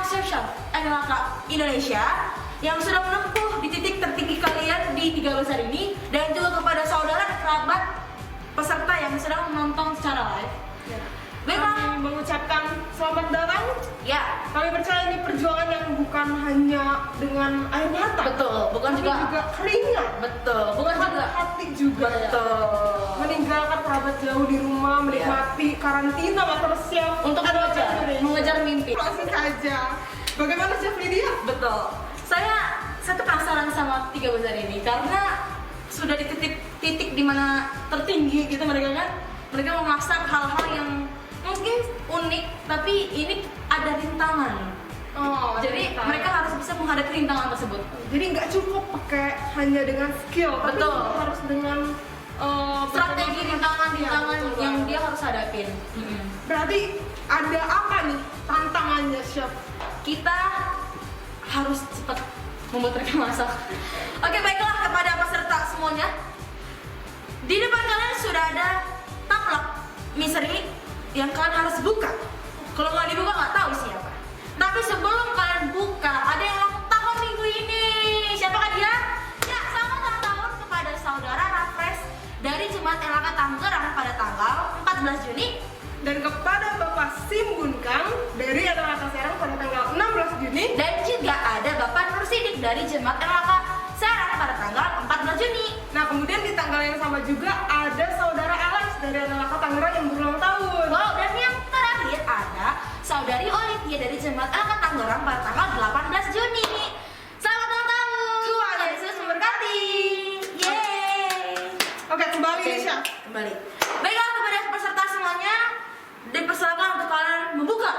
chef NLK Indonesia yang sudah menempuh di titik tertinggi kalian di 3 besar ini, dan juga kepada saudara dan kerabat peserta yang sedang menonton secara live. Baiklah, Kami mengucapkan selamat datang. ya Kami percaya ini perjuangan yang bukan hanya dengan air mata, betul, bukan tapi juga keringat, betul, bukan juga hati juga. betul. Meninggalkan kerabat jauh di rumah, menikmati karantina mata bersiap Untuk mengejar mimpi. Langsung saja. Bagaimana Chef Lydia? Betul. Saya tuh penasaran sama 3 besar ini karena sudah di titik dimana tertinggi gitu mereka kan. Mereka memasak hal-hal yang mungkin unik, tapi ini ada rintangan. Oh, Jadi mereka harus bisa menghadapi rintangan tersebut. jadi nggak cukup pakai hanya dengan skill, tapi Betul. harus dengan Strategi rintangan Ya, betul yang banget. dia harus hadapin. Berarti ada apa nih tantangannya Chef? Kita harus cepat membuat mereka masak. Oke, baiklah kepada peserta semuanya. Di depan kalian sudah ada taplak misteri yang kalian harus buka. Kalau nggak dibuka nggak tahu siapa. Tapi sebelum kalian buka, ada yang ulang tahun minggu ini. Siapakah dia? Ya, selamat ulang tahun kepada saudara Rafres dari Jemaat LHK Tangerang pada tanggal 14 Juni. Dan kepada Bapak Simbun Kang dari LHK Serang pada tanggal 16 Juni. Dan juga ada Bapak Nur Sidik dari Jemaat LHK Serang pada tanggal 14 Juni. Nah, kemudian di tanggal yang sama juga ada saudara Alex dari LHK Tangerang yang berulang tahun. Wow, dan yang terakhir ada saudari Olivia dari Jemaat LHK Tangerang pada tanggal 18 Juni. Selamat ulang tahun. Tuhan Yesus memberkati. Yeay. Oke, kembali nih Chef. Kembali. Baiklah kepada peserta semuanya, dipersilakan untuk kalian membuka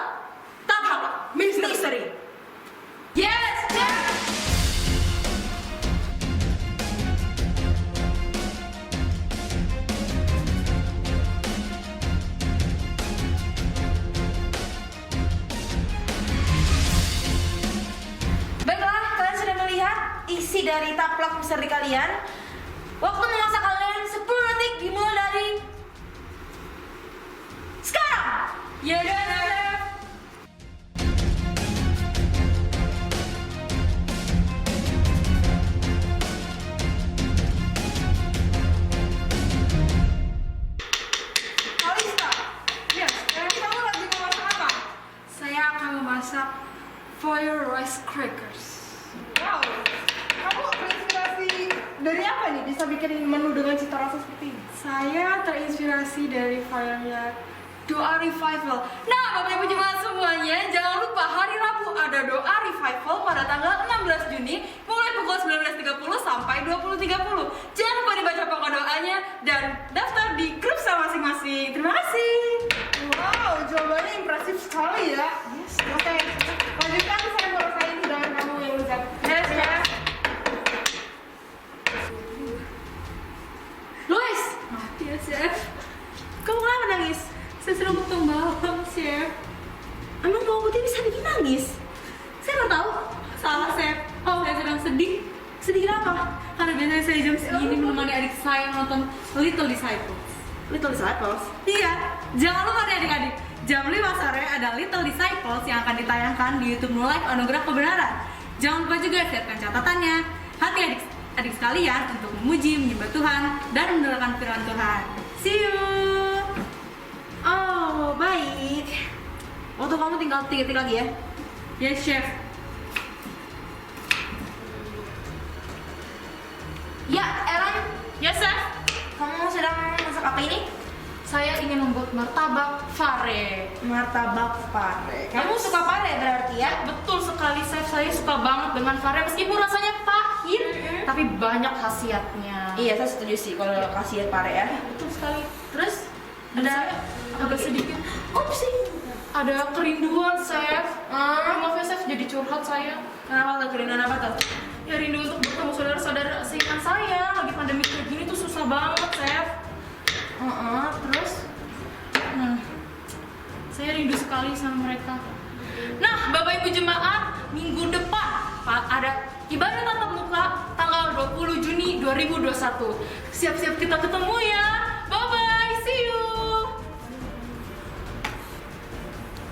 taplak misteri. Yes, yes. Baiklah, kalian sudah melihat isi dari taplak misteri kalian. Waktu memasak kalian 10 detik dimulai dari sekarang. Ya udah, Chef. Alista. Yes, kamu lagi memasak apa? Saya akan memasak fire rice crackers. Wow. Kamu terinspirasi dari apa nih bisa bikin menu dengan cita rasa seperti ini? Saya terinspirasi dari filenya Doa Revival. Nah, Bapak Ibu jemaat semuanya, jangan lupa hari Rabu ada Doa Revival pada tanggal 16 Juni mulai pukul 19.30 sampai 20.30. Jangan lupa dibaca pokok doanya dan daftar di grup saya masing-masing. Terima kasih. Wow, jawabannya impresif sekali ya. Yes. Oke, lanjutkan saya mau rasain hidangan kamu yang lezat. Yes, yes. Louis, Mati ya, Chef. kamu kenapa nangis? Saya sedang potong bawang, Chef. Emang bawang putih bisa bikin nangis? Saya nggak tahu. Salah, Chef. Oh, saya sedang sedih. Sedih kenapa? Karena biasanya saya jam segini menemani adik saya nonton Little Disciples. Little Disciples. Iya, jangan lupa nih adik-adik. Jam 5 sore ada Little Disciples yang akan ditayangkan di YouTube Live Anugerah Kebenaran. Jangan lupa juga siapkan catatannya. Hati adik sekalian untuk memuji, menyembah Tuhan, dan menerangkan firman Tuhan. See you. Oh, baik. Waktu kamu tinggal 3 detik lagi ya. Yes, Chef. Ya, Ellen, Yes, Chef. kamu sedang masak apa ini? Saya ingin membuat martabak pare. Martabak pare. Kamu suka pare berarti ya? Betul sekali, Chef. Saya suka banget dengan pare meskipun rasanya pahit, tapi banyak khasiatnya. Iya, saya setuju sih kalau kasih pare ya. Betul sekali. Terus Ada agak sedikit. Ada kerinduan, Chef. Maaf ya, Chef, jadi curhat saya. Kenapa tuh kerinduan apa tuh? Ya rindu untuk bertemu saudara-saudara seiman saya. Lagi pandemi kayak gini tuh susah banget, Chef. Terus? Saya rindu sekali sama mereka. Nah, Bapak Ibu jemaat, minggu depan ada ibadah tatap muka tanggal 20 Juni 2021. Siap-siap kita ketemu ya. Bye-bye, see you.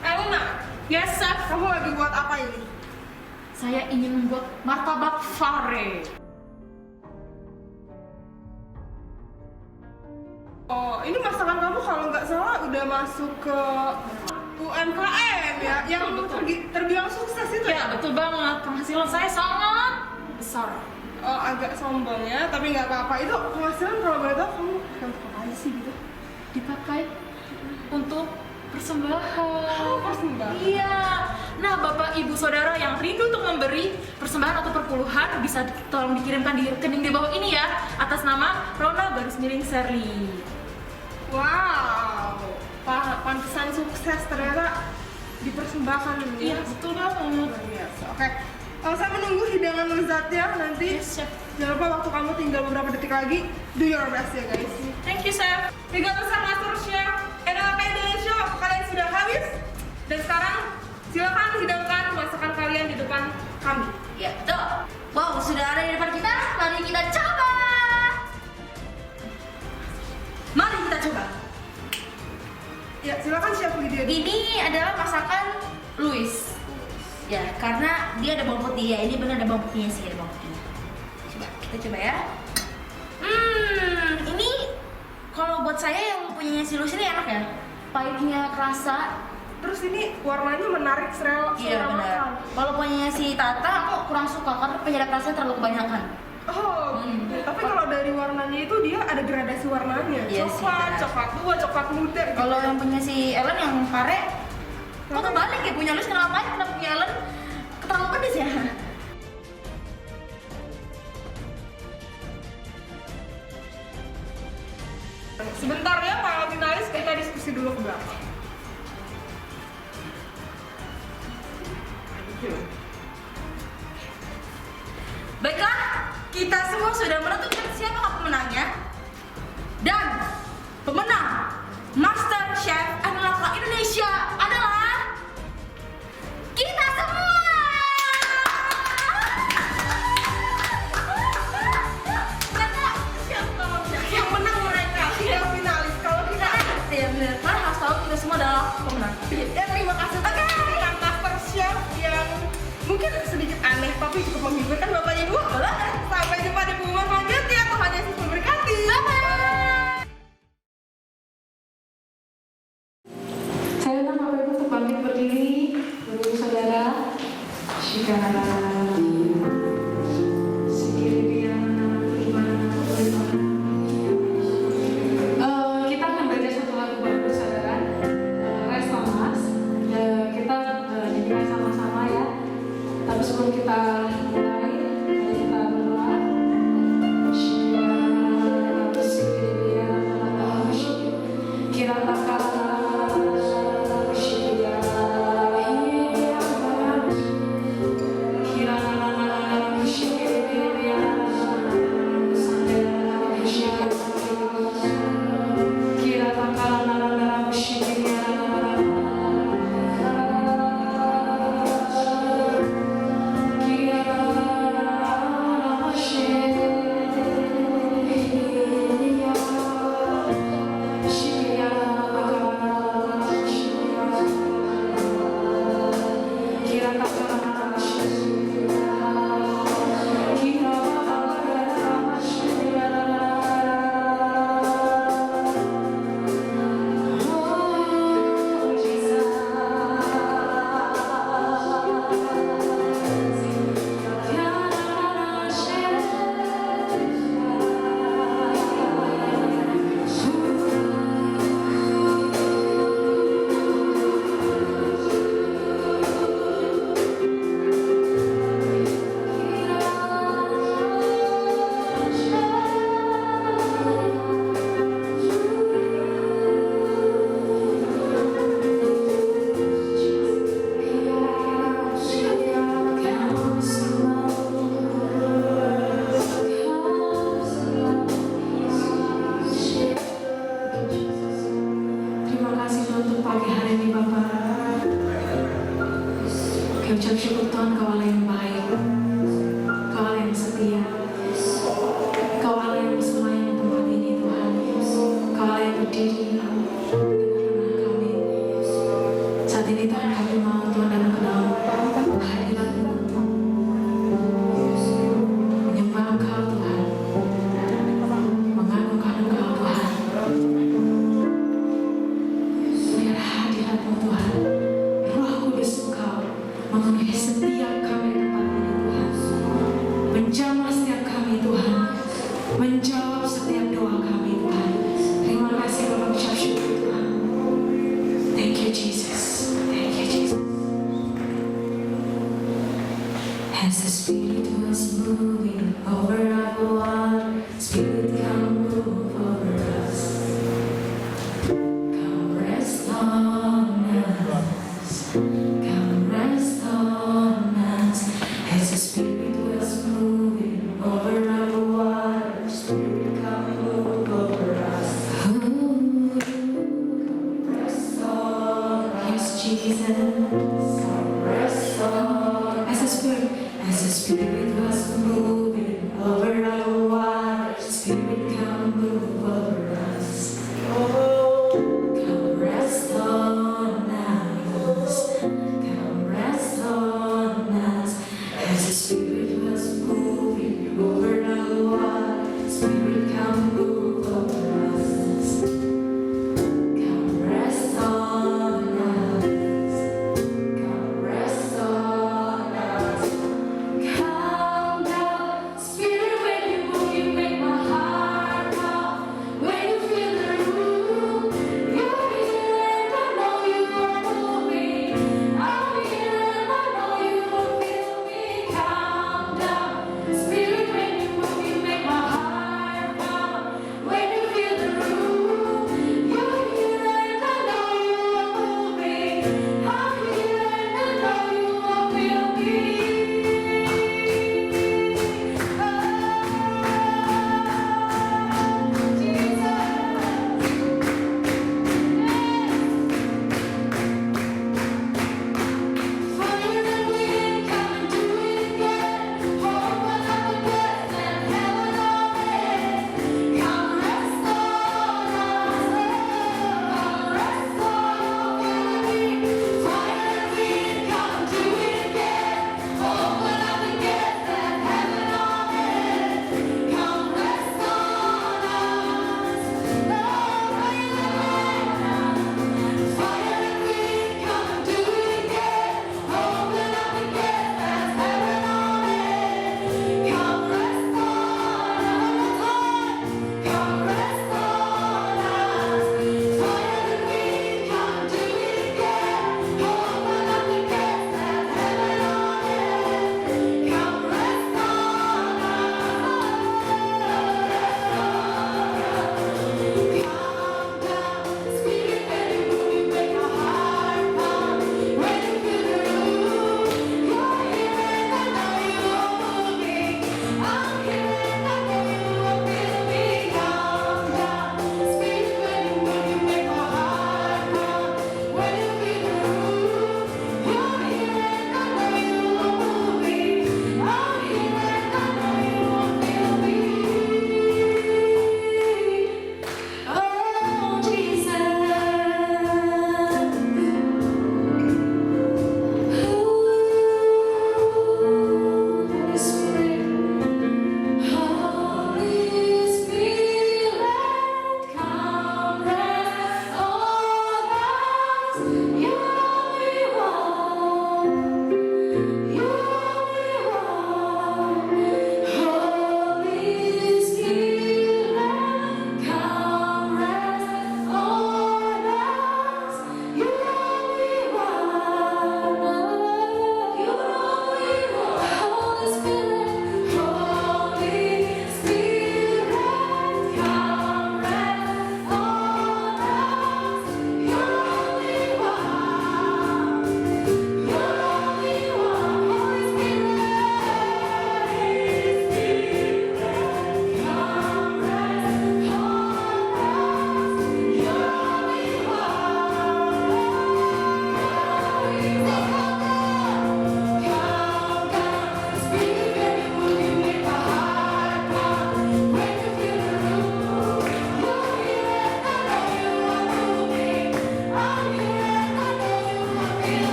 Elena, Yes, chef. Kamu lagi buat apa ini? Saya ingin membuat martabak fare. Oh, ini masakan kamu kalau nggak salah udah masuk ke UMKM ya, yang Betul. terbilang sukses itu Ya, ya? betul banget. Penghasilan saya sangat besar. Oh, agak sombong ya, tapi nggak apa-apa. Itu penghasilan kalau boleh tahu kamu pakai untuk apa aja sih gitu? Dipakai untuk persembahan. Oh, persembahan. Iya. Nah, Bapak Ibu Saudara yang rindu untuk memberi persembahan atau perpuluhan bisa tolong dikirimkan di rekening di bawah ini ya, atas nama Rona_Serly. Wow, pantesan sukses ternyata dipersembahkan ini. Iya, betul banget. Luar biasa. Oke, saya menunggu hidangan lezatnya nanti. Yes, chef. Jangan lupa waktu kamu tinggal beberapa detik lagi. Do your best ya guys. Thank you, chef. 3 besar Master Chef NLP Indonesia, waktu kalian sudah habis. Dan sekarang silakan hidangkan masakan kalian di depan kami. Ya, betul. Wow, sudah ada di depan kita. Mari kita coba. Mari kita coba. Ya, silakan Chef Lydia. Ini adalah masakan Louis. Ya, karena dia ada bawang putih ya. Ini benar ada bawang putihnya sih, ada bawang putihnya. Coba, kita coba ya. Ini kalau buat saya yang punyanya si Louis ini enak ya. Pahitnya kerasa. Terus ini warnanya menarik selera Iya makan. benar. Kalau punyanya si Tata aku kurang suka karena penyedap rasanya terlalu kebanyakan. Oh, gitu. Tapi kalau dari warnanya itu dia ada gradasi warnanya. Iya sih, Coklat, benar. coklat tua, coklat muda. Gitu. Kalau yang punya si Ellen yang pare, kok kebalik ya, punya Louis kenapa ya? Kenapa punya Ellen terlalu pedes ya? Sebentar ya para finalis, kita diskusi dulu ke belakang. Baiklah, kita semua sudah menentukan siapa pemenangnya. Dan pemenang Master Chef NLP Indonesia adalah kita semua. Karena siapa Yang menang mereka, tidak finalis. Kalau kita ya benar, karena harus tahu kita semua adalah pemenang. ya terima kasih untuk Master Chef yang mungkin sedikit aneh tapi cukup menghibur kan bapaknya dua. Sampai jumpa di pengumuman selanjutnya. Tuhan Yesus memberkati. Saya undang Bapak Ibu untuk bangkit berdiri, Bapak Ibu Saudara. Kita akan baca satu lagu Bapak Ibu Saudara, Res Thomas. Kita nyanyikan sama-sama ya. Tapi sebelum kita mulai, mari kita berdoa. Kira ucap syukur Tuhan, Kau Allah yang baik, Kau Allah yang setia, Kau Allah yang bersemayam di tempat ini Tuhan, Kau Allah yang berdiri di tengah-tengah kami. Saat ini Tuhan kami mau Tuhan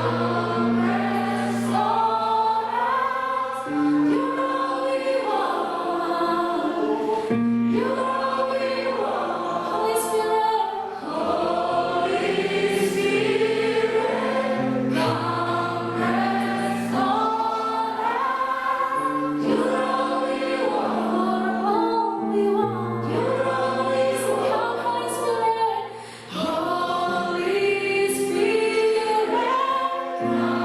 Holy Spirit, come.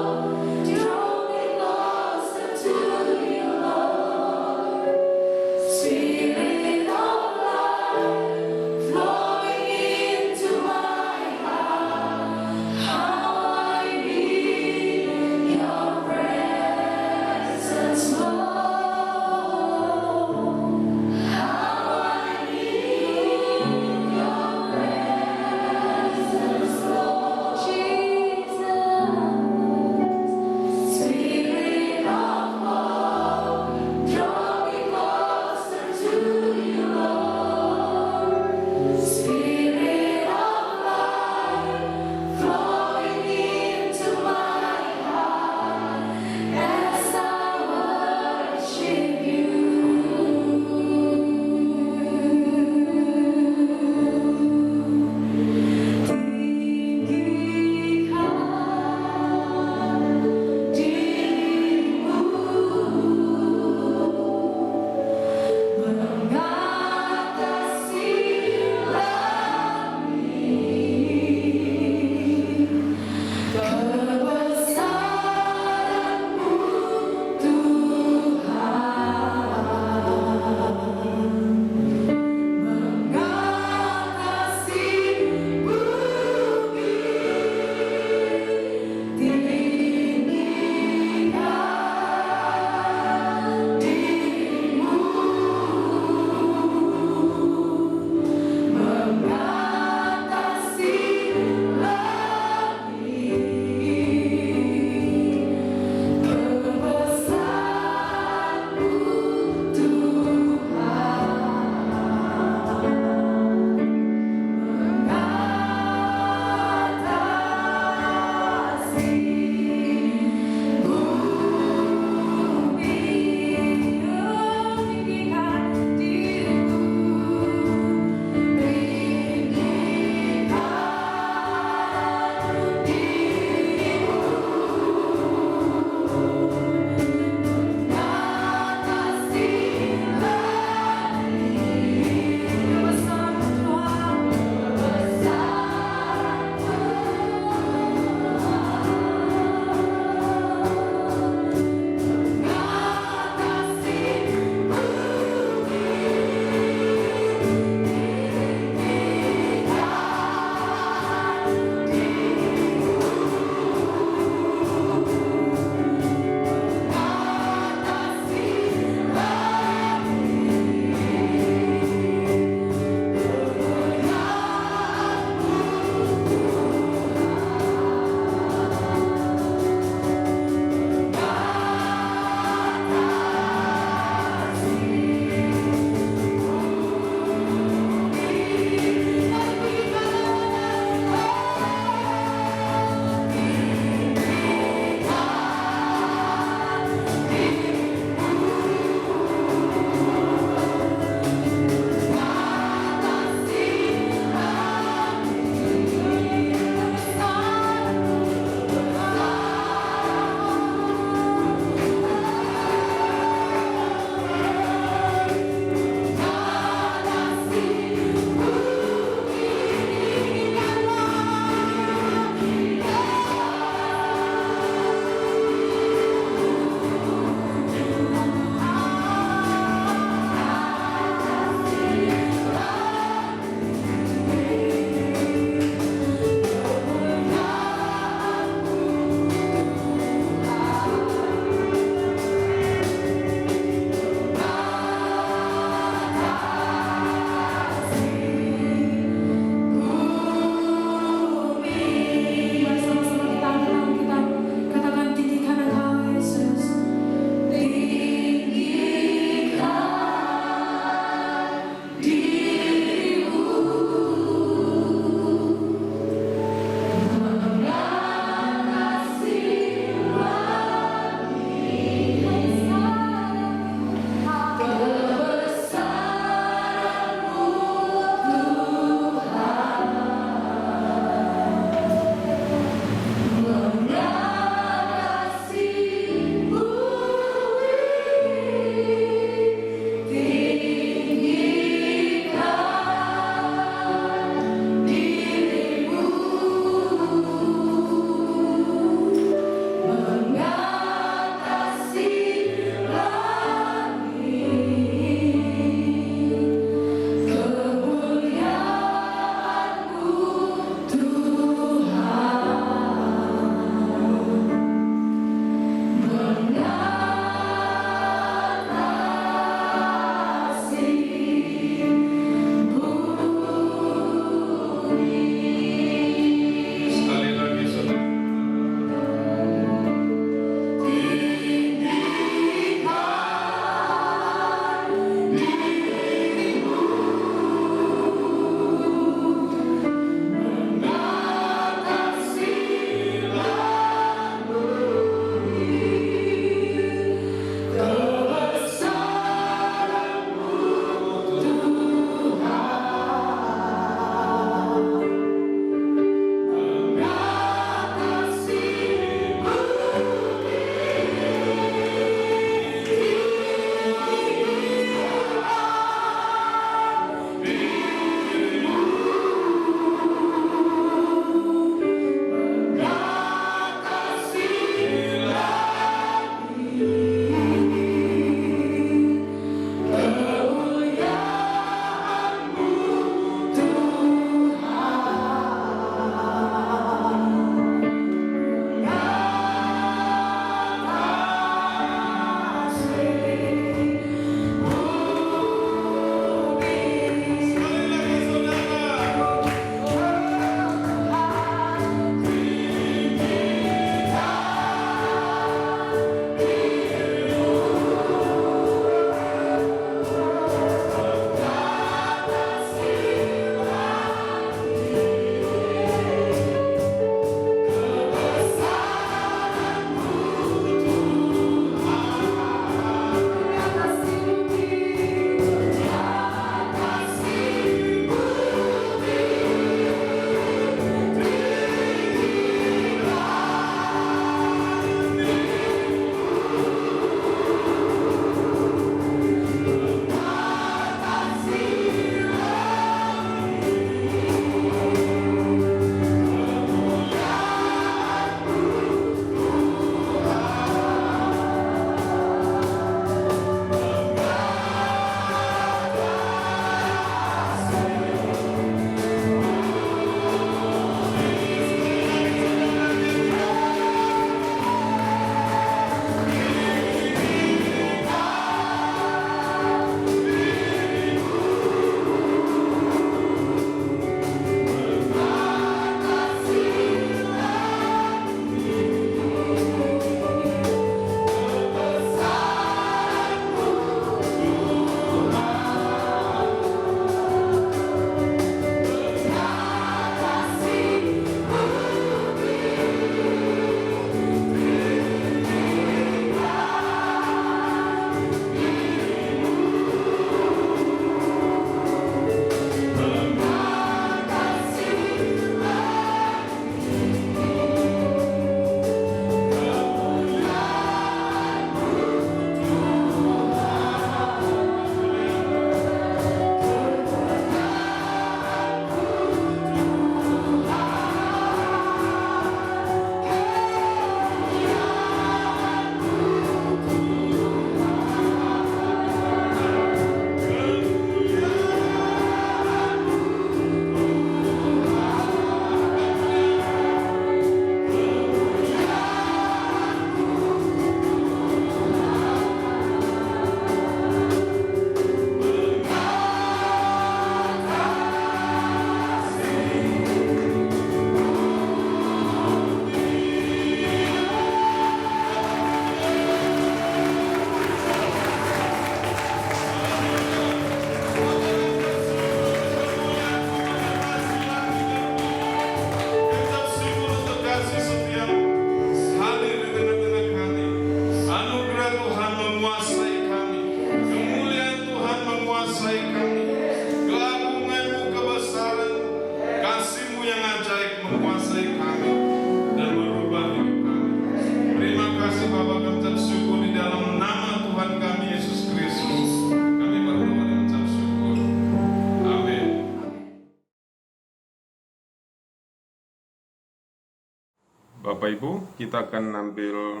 Bapak Ibu, kita akan ambil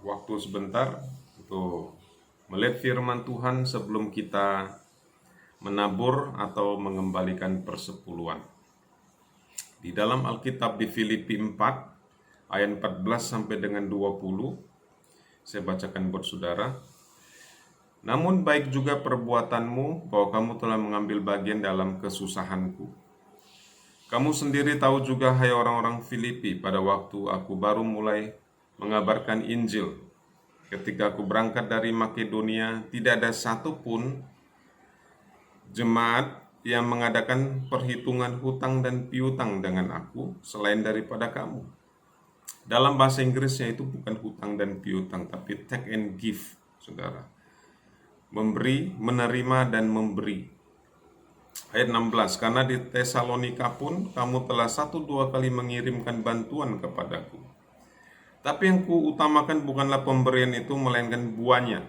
waktu sebentar untuk melihat firman Tuhan sebelum kita menabur atau mengembalikan persepuluhan. Di dalam Alkitab di Filipi 4 ayat 14 sampai dengan 20, saya bacakan buat saudara. Namun baik juga perbuatanmu bahwa kamu telah mengambil bagian dalam kesusahanku. Kamu sendiri tahu juga, hai orang-orang Filipi, pada waktu aku baru mulai mengabarkan Injil, ketika aku berangkat dari Makedonia, tidak ada satupun jemaat yang mengadakan perhitungan hutang dan piutang dengan aku selain daripada kamu. Dalam bahasa Inggrisnya itu bukan hutang dan piutang, tapi take and give, saudara. Memberi, menerima, dan memberi. Ayat 16, karena di Tesalonika pun kamu telah 1-2 kali mengirimkan bantuan kepadaku. Tapi yang kuutamakan bukanlah pemberian itu, melainkan buahnya,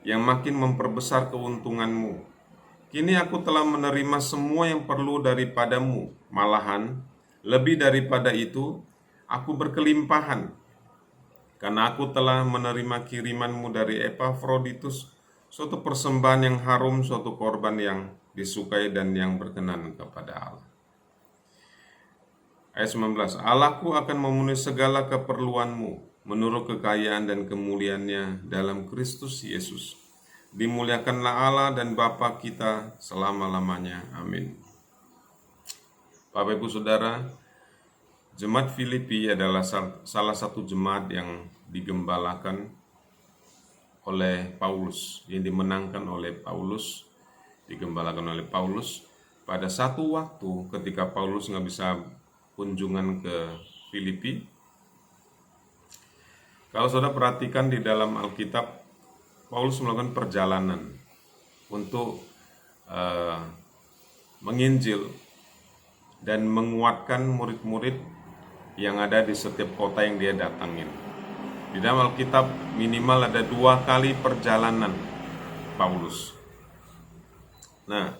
yang makin memperbesar keuntunganmu. Kini aku telah menerima semua yang perlu daripadamu, malahan lebih daripada itu, aku berkelimpahan, karena aku telah menerima kirimanmu dari Epafroditus, suatu persembahan yang harum, suatu korban yang disukai dan yang berkenan kepada Allah. Ayat 19, Allahku akan memenuhi segala keperluanmu menurut kekayaan dan kemuliaannya dalam Kristus Yesus. Dimuliakanlah Allah dan Bapa kita selama-lamanya. Amin. Bapak Ibu Saudara, Jemaat Filipi adalah salah satu jemaat yang digembalakan oleh Paulus, yang dimenangkan oleh Paulus, digembalakan oleh Paulus. Pada satu waktu ketika Paulus nggak bisa kunjungan ke Filipi, kalau saudara perhatikan di dalam Alkitab, Paulus melakukan perjalanan untuk menginjil dan menguatkan murid-murid yang ada di setiap kota yang dia datangin. Di dalam Alkitab minimal ada 2 kali perjalanan Paulus. Nah,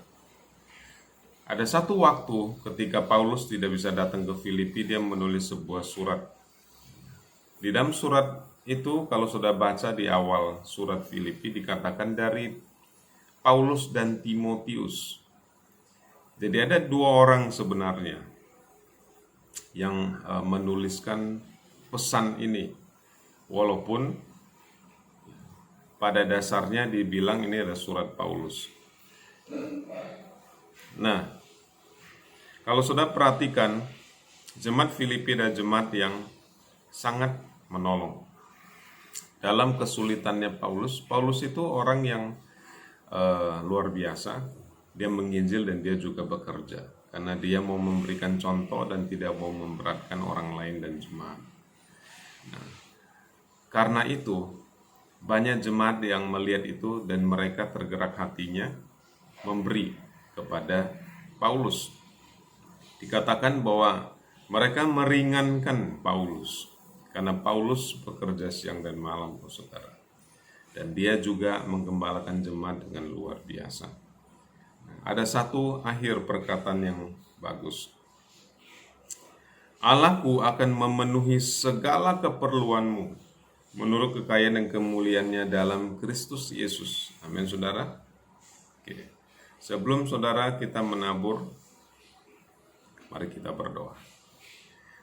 ada satu waktu ketika Paulus tidak bisa datang ke Filipi, dia menulis sebuah surat. Di dalam surat itu, kalau sudah baca di awal surat Filipi, dikatakan dari Paulus dan Timotius. Jadi ada 2 orang sebenarnya yang menuliskan pesan ini, walaupun pada dasarnya dibilang ini adalah surat Paulus. Nah, kalau sudah perhatikan, jemaat Filipi adalah jemaat yang sangat menolong dalam kesulitannya Paulus. Paulus itu orang yang luar biasa. Dia menginjil dan dia juga bekerja, karena dia mau memberikan contoh dan tidak mau memberatkan orang lain dan jemaat. Nah, karena itu banyak jemaat yang melihat itu dan mereka tergerak hatinya memberi kepada Paulus. Dikatakan bahwa mereka meringankan Paulus karena Paulus bekerja siang dan malam, saudara. Dan dia juga menggembalakan jemaat dengan luar biasa. Ada satu akhir perkataan yang bagus. Allahku akan memenuhi segala keperluanmu menurut kekayaan dan kemuliaannya dalam Kristus Yesus. Amin, saudara. Oke. Sebelum saudara kita menabur, mari kita berdoa.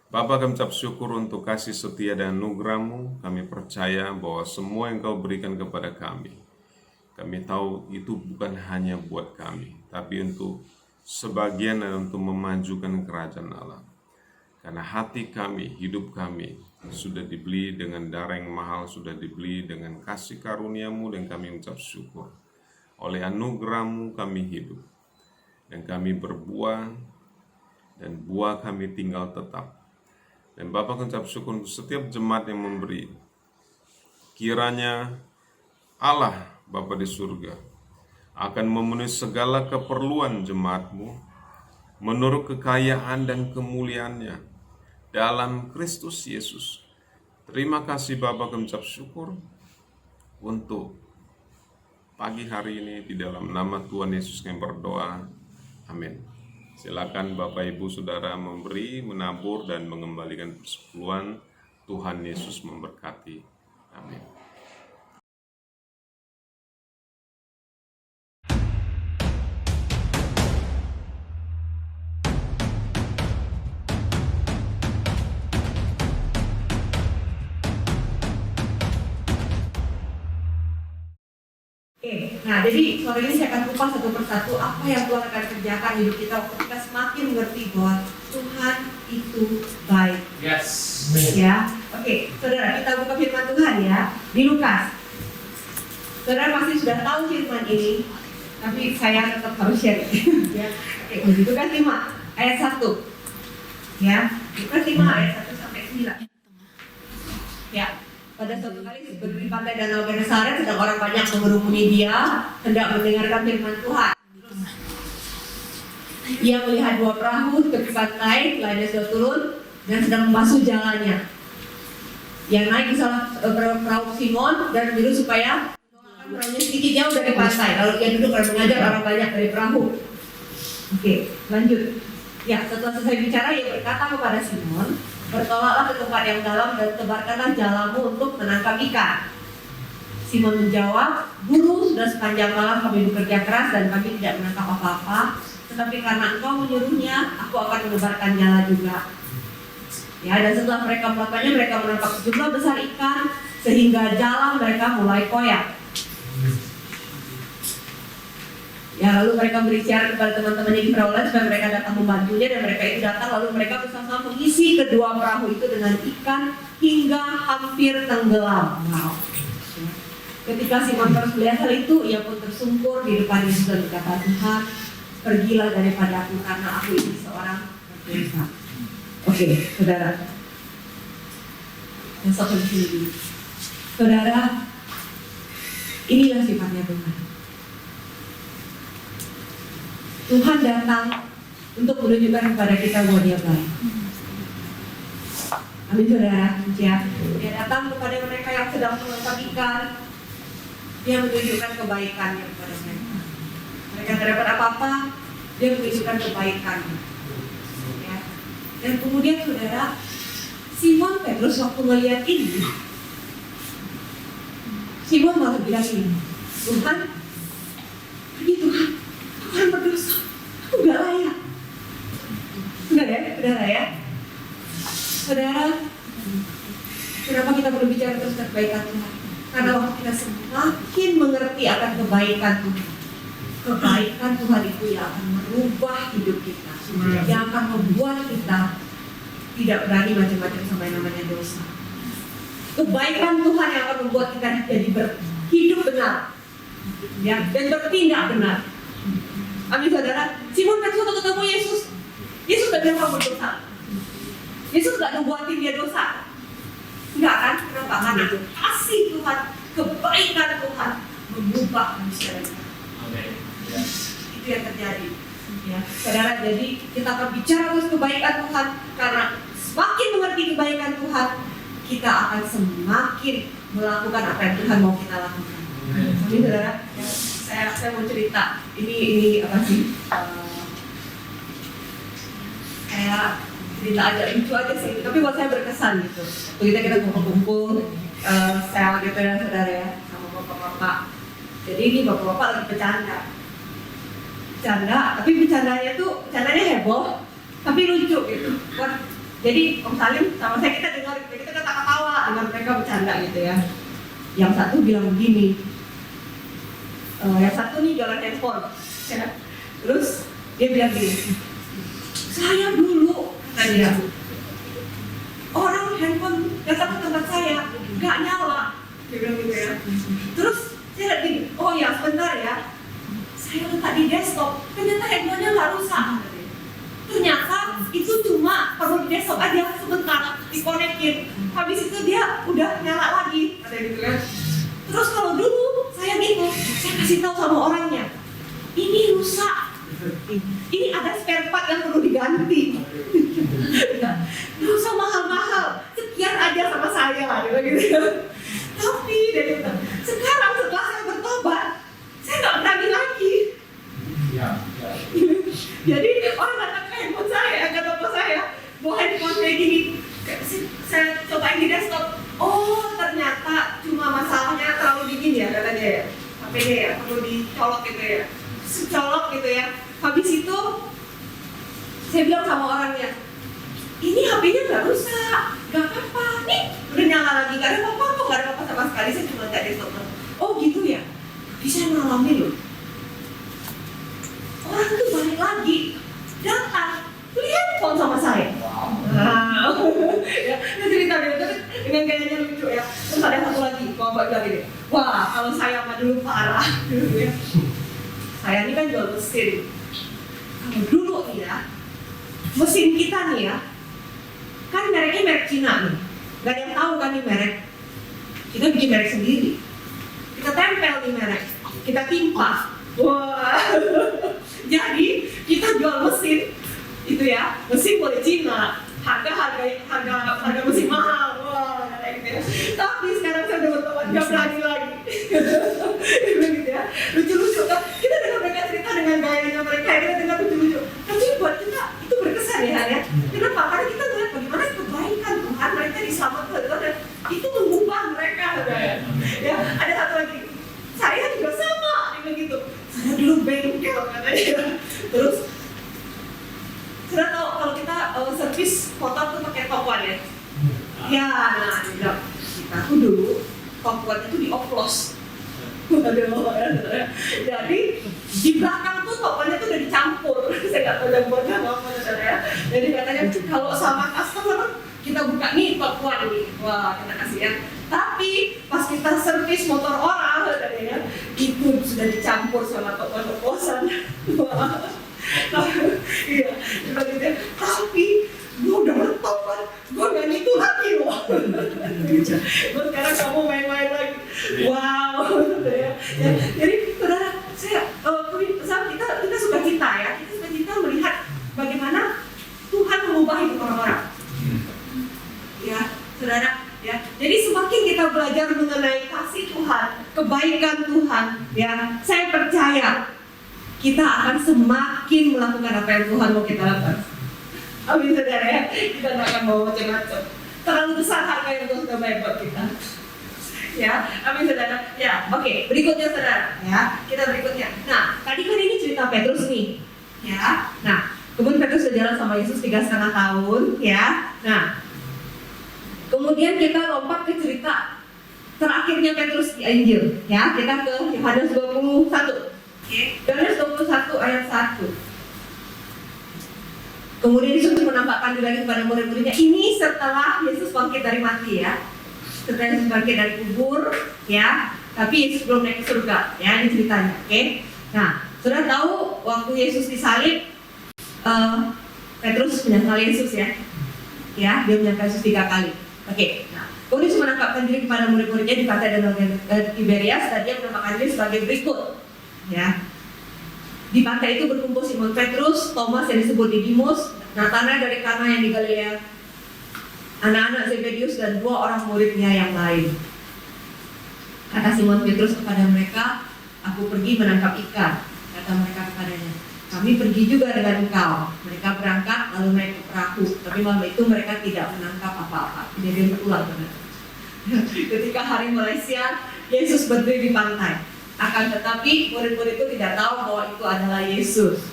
Bapa, kami ucap syukur untuk kasih setia dan anugerah-Mu. Kami percaya bahwa semua yang Kau berikan kepada kami tahu itu bukan hanya buat kami, tapi untuk sebagian dan untuk memajukan kerajaan Allah. Karena hati kami, hidup kami sudah dibeli dengan darah yang mahal, sudah dibeli dengan kasih karunia-Mu, dan kami ucap syukur. Oleh anugerah-Mu kami hidup, dan kami berbuah, dan buah kami tinggal tetap. Dan Bapa, kami ucap syukur untuk setiap jemaat yang memberi. Kiranya Allah Bapa di surga akan memenuhi segala keperluan jemaat-Mu menurut kekayaan dan kemuliaannya dalam Kristus Yesus. Terima kasih Bapa, kami ucap syukur untuk pagi hari ini, di dalam nama Tuhan Yesus kami berdoa. Amin. Silakan Bapak Ibu Saudara memberi, menabur dan mengembalikan persepuluhan. Tuhan Yesus memberkati. Amin. Oke, nah jadi sore ini saya akan kupas satu persatu apa yang Tuhan akan kerjakan di hidup kita waktu kita semakin mengerti bahwa Tuhan itu baik. Yes. Ya, oke, saudara kita buka firman Tuhan ya di Lukas. Saudara pasti sudah tahu firman ini, tapi saya tetap harus share. Ya, oke, di Lukas 5 ayat 1. Ya, Lukas 5 ayat 1 sampai 9. Ya. Pada suatu kali berdiri di pantai Danau Genesaret, sedang orang banyak mengerumuni dia, hendak mendengarkan firman Tuhan. Ia melihat dua perahu tepi pantai, lainnya sudah turun dan sedang membasuh jalannya. Ia naik ke salah perahu Simon dan menyuruh supaya perahunya sedikit jauh dari pantai. Lalu ia duduk dan mengajar orang banyak dari perahu. Oke, lanjut. Ya, setelah selesai bicara, ia berkata kepada Simon, "Bertolaklah ke tempat yang dalam dan tebarkanlah jalamu untuk menangkap ikan." Simon menjawab, "Guru, sudah sepanjang malam kami bekerja keras dan kami tidak menangkap apa-apa. Tetapi karena engkau menyuruhnya, aku akan menebarkan jala juga." Ya, dan setelah mereka melakukannya, mereka menangkap sejumlah besar ikan sehingga jala mereka mulai koyak. Ya, lalu mereka berikhtiar kepada teman-temannya di perahu lain supaya mereka datang membantunya, dan mereka itu datang. Lalu mereka bersama-sama mengisi kedua perahu itu dengan ikan hingga hampir tenggelam. Wow. Ketika Simon terus melihat hal itu, ia pun tersungkur di depan Yesus dan berkata, "Tuhan, pergilah daripada aku karena aku ini seorang berdosa." Oke, saudara. Besok di sini. Saudara, inilah sifatnya Tuhan. Tuhan datang untuk menunjukkan kepada kita bahwa Dia baik. Amin, saudara. Ya. Dia datang kepada mereka yang sedang menangkap ikan. Dia menunjukkan kebaikannya kepada mereka. Mereka tidak dapat apa-apa, Dia menunjukkan kebaikannya. Ya. Dan kemudian, saudara, Simon Petrus waktu melihat ini, Simon malah bilang ini, "Tuhan, pergi Tuhan. Tuhan berdosa, aku gak layak." Benar ya, saudara ya. Saudara, kenapa kita perlu bicara terus tentang kebaikan Tuhan? Karena waktu kita semakin mengerti akan kebaikan Tuhan, kebaikan Tuhan itu yang akan merubah hidup kita, yang akan membuat kita tidak berani macam-macam sama yang namanya dosa. Kebaikan Tuhan yang akan membuat kita jadi hidup benar, ya, dan bertindak benar. Amin, saudara. Simon Petrus waktu ketemu Yesus, Yesus gak bilang kamu berdosa. Yesus gak nubuatin dia dosa. Enggak kan? Kenapa? Karena kasih Tuhan, kebaikan Tuhan mengubah manusia. Itu yang terjadi. Ya, saudara, jadi kita akan bicara terus kebaikan Tuhan, karena semakin mengerti kebaikan Tuhan, kita akan semakin melakukan apa yang Tuhan mau kita lakukan. Amin, saudara. Ya, saya mau cerita. Ini apa sih? Kayak cerita aja, lucu aja sih. Tapi buat saya berkesan gitu. Begitu kita kumpul-kumpul, saya gitu ya, saudara ya, sama bapak-bapak. Jadi ini bapak-bapak lagi bercanda, tapi bercandanya heboh, tapi lucu gitu. Jadi Om Salim sama saya, kita dengar, kita ketawa-ketawa dengan mereka bercanda gitu ya. Yang satu bilang begini, yang satu nih jualan handphone, ya. Terus dia bilang gini, "Saya dulu," kata dia, "orang handphone datang ke tempat saya, nggak nyala," dia bilang gitu ya. Terus saya lihat gini, "Oh ya, sebentar ya, saya letak di desktop, ternyata handphonenya nggak rusak." Ternyata itu cuma perlu di desktop aja, sebentar dikonekin, habis itu dia udah nyala lagi, kata gitu kan. Terus kalau dulu saya gitu, saya kasih tahu sama orangnya, "Ini rusak, ini ada spare part yang perlu diganti." Nggak usah mahal-mahal, sekian aja sama saya lah, gitu. Tapi sekarang setelah saya bertobat, saya nggak berani lagi. Jadi orang HP-nya ya, perlu dicolok gitu ya. Colok gitu ya. Habis itu saya bilang sama orangnya, ini HP-nya nggak rusak, nggak apa-apa. Nih udah nyala lagi, nggak ada apa-apa kok, nggak ada apa-apa sama sekali. Saya cuma nggak desktop. Oh gitu ya. Tapi saya ngalamin loh. Orang itu balik lagi, datang, beli handphone sama saya. Wow. Ya, ini cerita dia dengan gayanya lucu ya. Terus ada satu lagi, kalau Mbak bilang gini, wah kalau saya mah dulu parah dulu ya. Saya ini kan jual mesin. Kalau dulu nih ya, mesin kita nih ya, kan mereknya merek Cina nih. Gak ada yang tahu kan nih merek. Kita bikin merek sendiri. Kita tempel nih merek, kita timpa. Wah. Jadi kita jual mesin itu ya, mesin boleh Cina, harga mesin mahal. Wah, kayak gitu ya. Tapi sekarang saya udah bertobat, nggak berani lagi. Gitu ya, lucu-lucu kan? Kita dengar mereka cerita dengan gayanya mereka, kita dengar lucu-lucu. Tapi buat kita itu berkesan ya. Kenapa? Karena kita melihat bagaimana kebaikan Tuhan mereka diselamatkan dan itu mengubah mereka. Ya, ada satu lagi. Saya juga sama dengan gitu. Saya dulu bengkel katanya. Terus sudah tahu kalau kita servis motor tuh pakai top one ya. Ya, nah dia bilang kita tuh dulu top one itu dioplos. Jadi di belakang tuh top one itu udah dicampur. Saya nggak tahu campurnya apa ya. Jadi katanya kalau sama customer kita buka nih top one nih. Wah, kita kasih ya. Tapi pas kita servis motor orang katanya itu sudah dicampur sama top one-oplosan. Wah. Iya, gitu. Tapi gue udah mentok kan, gue gak gitu lagi loh. Terus sekarang kamu main-main lagi. Wow, ya. Jadi saudara, kita suka cita ya, kita suka cita melihat bagaimana Tuhan mengubah hidup orang-orang. Ya, saudara. Ya, jadi semakin kita belajar mengenai kasih Tuhan, kebaikan Tuhan, ya, saya percaya kita akan semakin melakukan apa yang Tuhan mau kita lakukan. Amin saudara ya, kita tidak akan mau macam-macam. Terlalu besar harga yang Tuhan sudah bayar buat kita. Ya, amin saudara. Ya, oke. Berikutnya saudara, ya, kita berikutnya. Nah, tadi kan ini cerita Petrus nih, ya. Nah, kemudian Petrus berjalan sama Yesus 3,5 tahun, ya. Nah, kemudian kita lompat ke cerita terakhirnya Petrus di Injil, ya. Kita ke Yohanes 21. Yohanes 21 ayat 1. Kemudian Yesus menampakkan diri lagi kepada murid-muridnya. Ini setelah Yesus bangkit dari mati ya. Setelah Yesus bangkit dari kubur ya. Tapi Yesus belum naik ke surga ya, ini ceritanya. Oke. Nah, sudah tahu waktu Yesus disalib, Petrus menyangkal Yesus ya. Ya, dia menyangkal Yesus 3 kali. Oke. Nah, kemudian Yesus menampakkan diri kepada murid-muridnya di pantai Danau Tiberias dan dia menampakkan diri sebagai berikut. Ya, di pantai itu berkumpul Simon Petrus, Thomas yang disebut Didimus, Nathanael dari Kana yang di Galilea, anak-anak Zebedius dan 2 orang muridnya yang lain. Kata Simon Petrus kepada mereka, aku pergi menangkap ikan. Kata mereka kepadanya, kami pergi juga dengan engkau. Mereka berangkat lalu naik ke perahu, tapi malam itu mereka tidak menangkap apa-apa. Kejadian berulang benar. Ketika hari mulai siang, Yesus berdiri di pantai. Akan tetapi murid-murid itu tidak tahu bahwa itu adalah Yesus.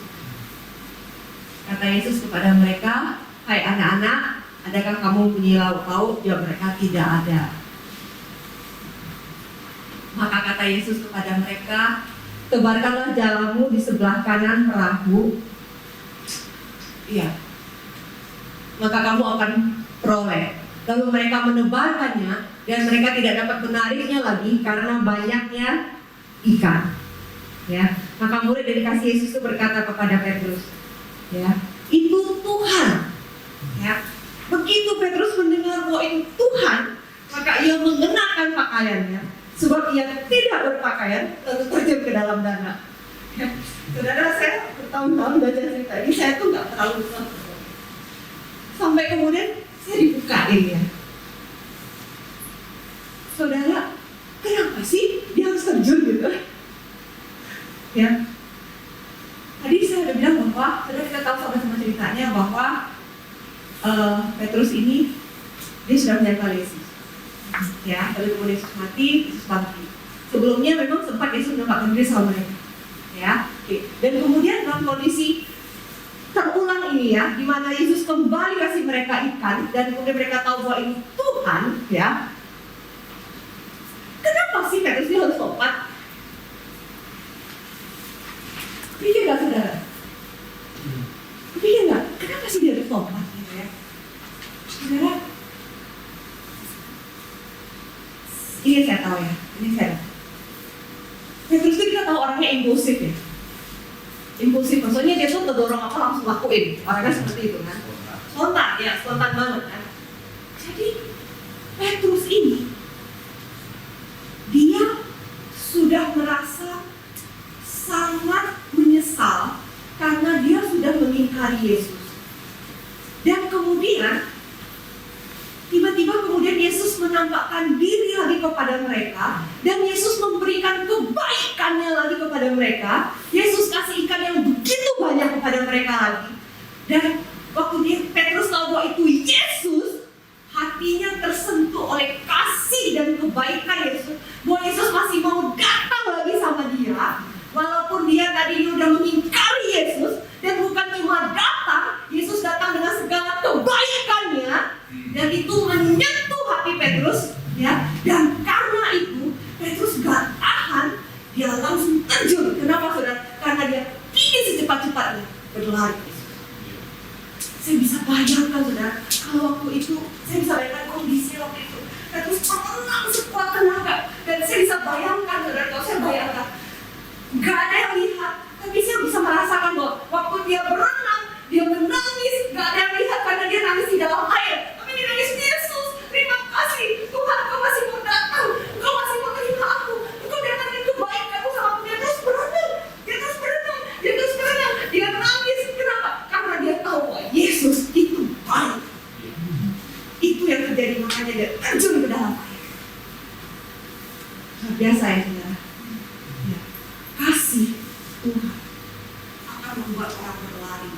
Kata Yesus kepada mereka, hai anak-anak, adakah kamu mempunyai lauk? Jawab mereka, tidak ada. Maka kata Yesus kepada mereka, tebarkanlah jalamu di sebelah kanan perahu. Iya. Maka kamu akan peroleh. Lalu mereka menebarkannya dan mereka tidak dapat menariknya lagi karena banyaknya ikan. Ya, maka murid yang dikasih Yesus itu berkata kepada Petrus, ya, itu Tuhan. Ya, begitu Petrus mendengar bahwa itu Tuhan, maka ia mengenakan pakaiannya, sebab ia tidak berpakaian, lalu terjun ke dalam danau. Ya, saudara, saya bertahun-tahun baca cerita ini, saya tuh nggak terlalu besar. Sampai kemudian saya dibukain ya. Saudara, kenapa sih dia harus terjun gitu? Ya, tadi saya udah bilang bahwa sudah kita tahu sama-sama ceritanya bahwa Petrus ini dia sudah menyangkal Yesus. Ya, lalu kemudian Yesus mati, Yesus bangkit. Sebelumnya memang sempat Yesus menampakkan diri sama mereka. Ya, oke. Dan kemudian dalam kondisi terulang ini ya, di mana Yesus kembali kasih mereka ikan dan kemudian mereka tahu bahwa ini Tuhan, ya. Kenapa sih Petrus ini harus lompat? Pikir nggak saudara? Pikir nggak? Kenapa sih dia harus lompat gitu ya? Saudara, ini saya tahu ya, ini saya tahu. Petrus itu kita tahu orangnya impulsif ya. Impulsif, maksudnya dia tuh terdorong apa langsung lakuin. Orangnya seperti itu kan. Spontan, ya spontan banget kan. Jadi Petrus ini dia sudah merasa sangat menyesal karena dia sudah mengingkari Yesus. Dan kemudian tiba-tiba kemudian Yesus menampakkan diri lagi kepada mereka dan Yesus memberikan kebaikannya lagi kepada mereka. Yesus kasih ikan yang begitu banyak kepada mereka lagi. Dan waktu Petrus tahu bahwa itu Yesus, hatinya tersentuh oleh kasih dan kebaikan Yesus, bahwa Yesus masih mau datang lagi sama dia. Walaupun dia tadinya udah mengingkari Yesus, dan bukan cuma datang, Yesus datang dengan segala kebaikannya, dan itu menyentuh hati Petrus, ya. Dan karena itu Petrus gak tahan, dia langsung terjun. Kenapa saudara? Karena dia ingin secepat-cepatnya berlari. Saya bisa bayangkan saudara, kalau waktu itu saya bisa bayangkan kondisi waktu itu Petrus berenang sekuat tenaga, dan saya bisa bayangkan saudara, kalau saya bayangkan gak ada yang lihat, tapi saya bisa merasakan bahwa waktu dia berenang, dia menangis, gak ada yang lihat karena dia nangis di dalam air. Tapi dia nangis, Yesus, terima kasih Tuhan, Kau masih mau datang, Kau masih mau terima aku, Kau datang dengan kebaikan-Mu sama aku. Dia terus berenang, dia nangis. Kenapa? Karena dia tahu bahwa Yesus itu baik. Itu yang terjadi, makanya dia terjun ke dalam air. Luar biasa ya saudara. Kasih Tuhan akan membuat orang berlari.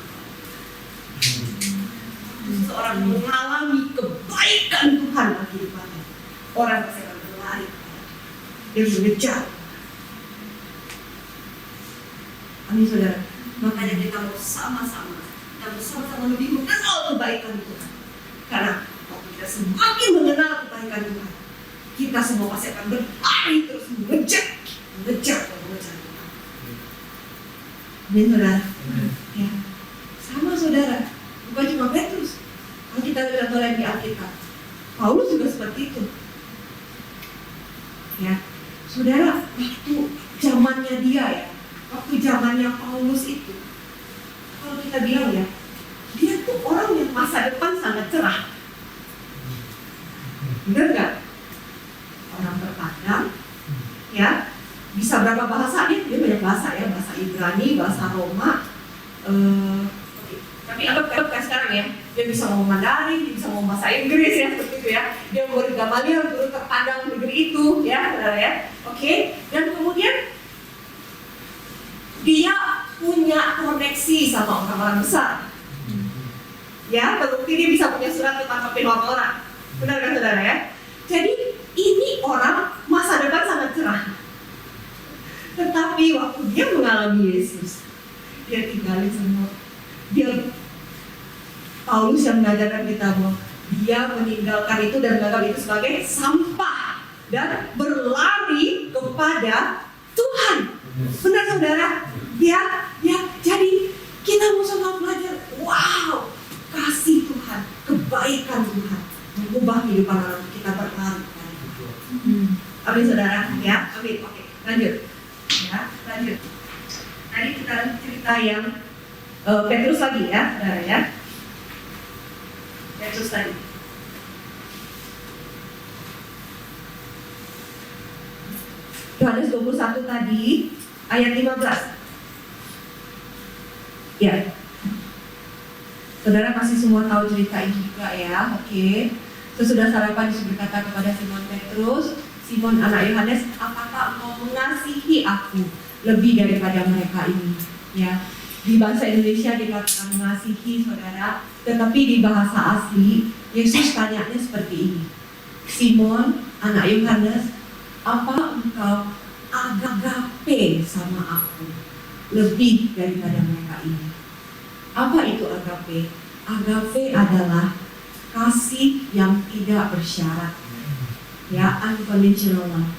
Seseorang mengalami kebaikan Tuhan dalam kehidupannya, orang pasti akan berlari. Dia mengejar. Amin saudara. Makanya kita mau sama-sama lebih mengenal kebaikan Tuhan. Karena kalau kita semakin mengenal kebaikan Tuhan, kita semua pasti akan berlari terus mengejar. Amin saudara. Ya. Sama saudara, bukan cuma Petrus. Kalau kita lihat contoh lain di Alkitab, Paulus juga seperti itu. Ya, saudara, waktu zamannya dia ya, waktu zamannya Paulus itu, kalau kita bilang ya, dia tuh orang yang masa depan sangat cerah. Benar nggak? Orang terpandang, ya. Bisa berapa bahasa dia banyak bahasa ya, bahasa Ibrani, bahasa Roma, tapi anggap sekarang ya, dia bisa ngomong Mandarin, dia bisa ngomong bahasa Inggris ya, seperti itu ya. Dia murid Gamaliel, guru terpandang negeri itu ya, saudara ya. Oke. Dan kemudian dia punya koneksi sama orang-orang besar. Ya, terbukti dia bisa punya surat tentang kepilauan orang. Benar kan saudara ya? Jadi ini orang masa depan sangat cerah. Tetapi waktu dia mengalami Yesus, dia tinggalin semua. Paulus yang mengajarkan kita bahwa dia meninggalkan itu dan menganggap itu sebagai sampah dan berlari kepada Tuhan. Benar saudara? Ya, jadi kita mau sama belajar. Wow, kasih Tuhan, kebaikan Tuhan mengubah kehidupan orang, kita berlari kepada Tuhan. Amin saudara? Ya, amin. Oke, lanjut. Ya, lanjut. Tadi kita cerita yang Petrus lagi ya, saudara ya. Petrus tadi. Yohanes 21 tadi, ayat 15. Ya. Saudara masih semua tahu cerita ini juga ya, oke. Sesudah sarapan Yesus berkata kepada Simon Petrus, Simon anak Yohanes, apakah engkau mengasihi aku lebih daripada mereka ini? Ya, di bahasa Indonesia dikatakan mengasihi saudara, tetapi di bahasa asli Yesus tanyanya seperti ini. Simon anak Yohanes, apa engkau agape sama aku lebih daripada mereka ini? Apa itu agape? Agape adalah kasih yang tidak bersyarat, ya, unconditional love.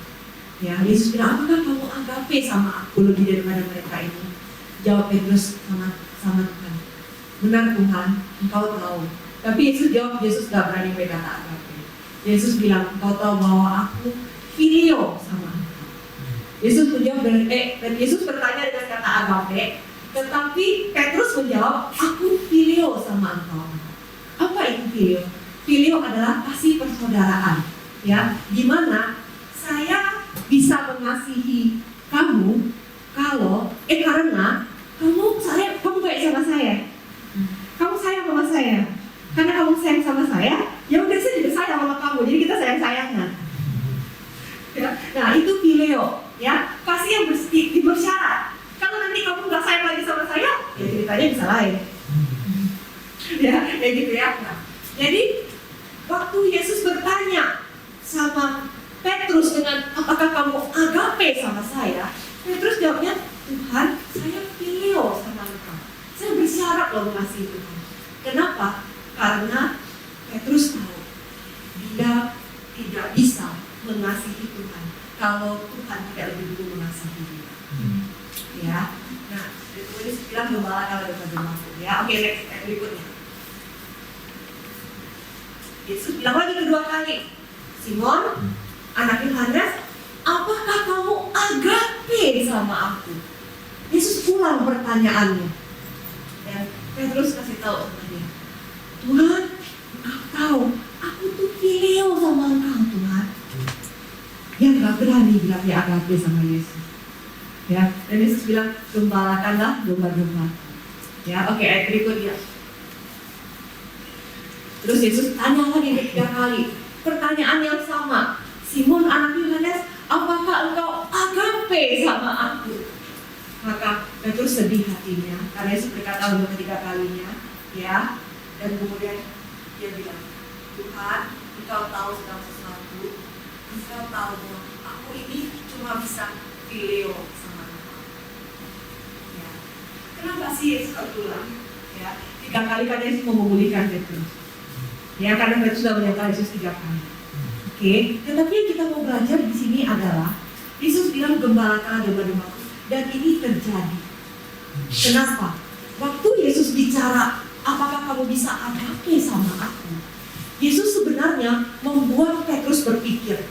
Ya, Yesus bilang, apakah kamu agape sama aku lebih daripada mereka ini? Jawab Petrus sama Tuhan, benar Tuhan, engkau tahu. Tapi Yesus jawab, Yesus gak berani berkata agape. Yesus bilang, engkau tahu bahwa aku filio sama engkau. Yesus menjawab dan Yesus bertanya dengan kata agape, tetapi Petrus menjawab, aku filio sama engkau. Apa itu filio? Filio adalah kasih persaudaraan, ya, dimana saya bisa mengasihi kamu karena kamu baik sama saya, kamu sayang sama saya, karena kamu sayang sama saya, ya udah saya juga sayang sama kamu, jadi kita sayang-sayangan. Ya, nah itu filio, ya, kasih yang bersyarat. Kalau nanti kamu nggak sayang lagi sama saya, ya ceritanya bisa lain. Ya, kayak gitu ya. Nah, jadi waktu Yesus bertanya sama Petrus dengan apakah kamu agape sama saya, Petrus jawabnya, Tuhan, saya filio sama engkau. Saya bersyarat loh mengasihi Tuhan. Kenapa? Karena Petrus tahu dia tidak bisa mengasihi Tuhan kalau Tuhan tidak lebih dulu mengasihi dia. Ya, nah, Yesus bilang gembala kalau dapat bermaksud. Ya, oke, next berikutnya. Yesus bilang lagi kedua kali, Simon, anak Yohanes, apakah kamu agape sama aku? Yesus ulang pertanyaannya. Dan Petrus kasih tahu sama dia, Tuhan, engkau tahu, aku tuh filio sama engkau, Tuhan. Dia gak berani bilang dia agape sama Yesus. Ya, dan Yesus bilang, gembalakanlah domba-domba. Ya, oke, ayat berikutnya. Terus Yesus tanya lagi ketiga kali, pertanyaan yang sama, Simon anak Yohanes, apakah engkau agape sama aku? Maka Petrus sedih hatinya karena Yesus berkata untuk ketiga kalinya, ya. Dan kemudian dia bilang, Tuhan, engkau tahu segala sesuatu, engkau tahu bahwa aku ini cuma bisa filio sama engkau. Ya. Kenapa sih Yesus ulang? Ya, 3 kali kan Yesus mau memulihkan Petrus. Ya, karena Petrus sudah menyangka Yesus 3 kali. Oke, tetapi yang kita mau belajar di sini adalah Yesus bilang gembalakan domba-dombaku, dan ini terjadi. Kenapa? Waktu Yesus bicara, apakah kamu bisa agape sama aku? Yesus sebenarnya membuat Petrus berpikir.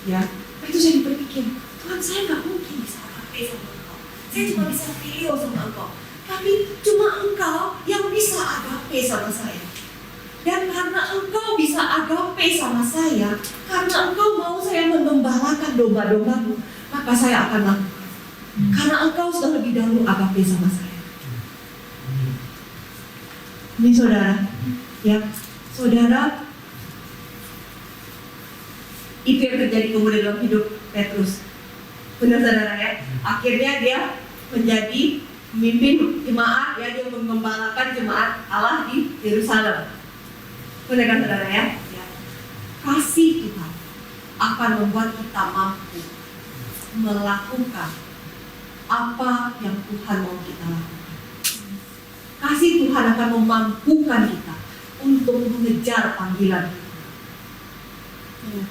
Ya, Petrus jadi berpikir, Tuhan, saya nggak mungkin bisa agape sama engkau. Saya cuma bisa filio sama engkau. Tapi cuma engkau yang bisa agape sama saya. Dan karena engkau bisa agape sama saya, karena engkau mau saya mengembalakan domba-dombamu, maka saya akan lakukan. Karena engkau sudah lebih dahulu agape sama saya. Ini saudara, ya, saudara, itu yang terjadi kemudian dalam hidup Petrus. Benar saudara ya, akhirnya dia menjadi pemimpin jemaat, ya, dia mengembalakan jemaat Allah di Yerusalem. Benar kan saudara ya? Ya. Kasih Tuhan akan membuat kita mampu melakukan apa yang Tuhan mau kita lakukan. Kasih Tuhan akan memampukan kita untuk mengejar panggilan kita. Ya.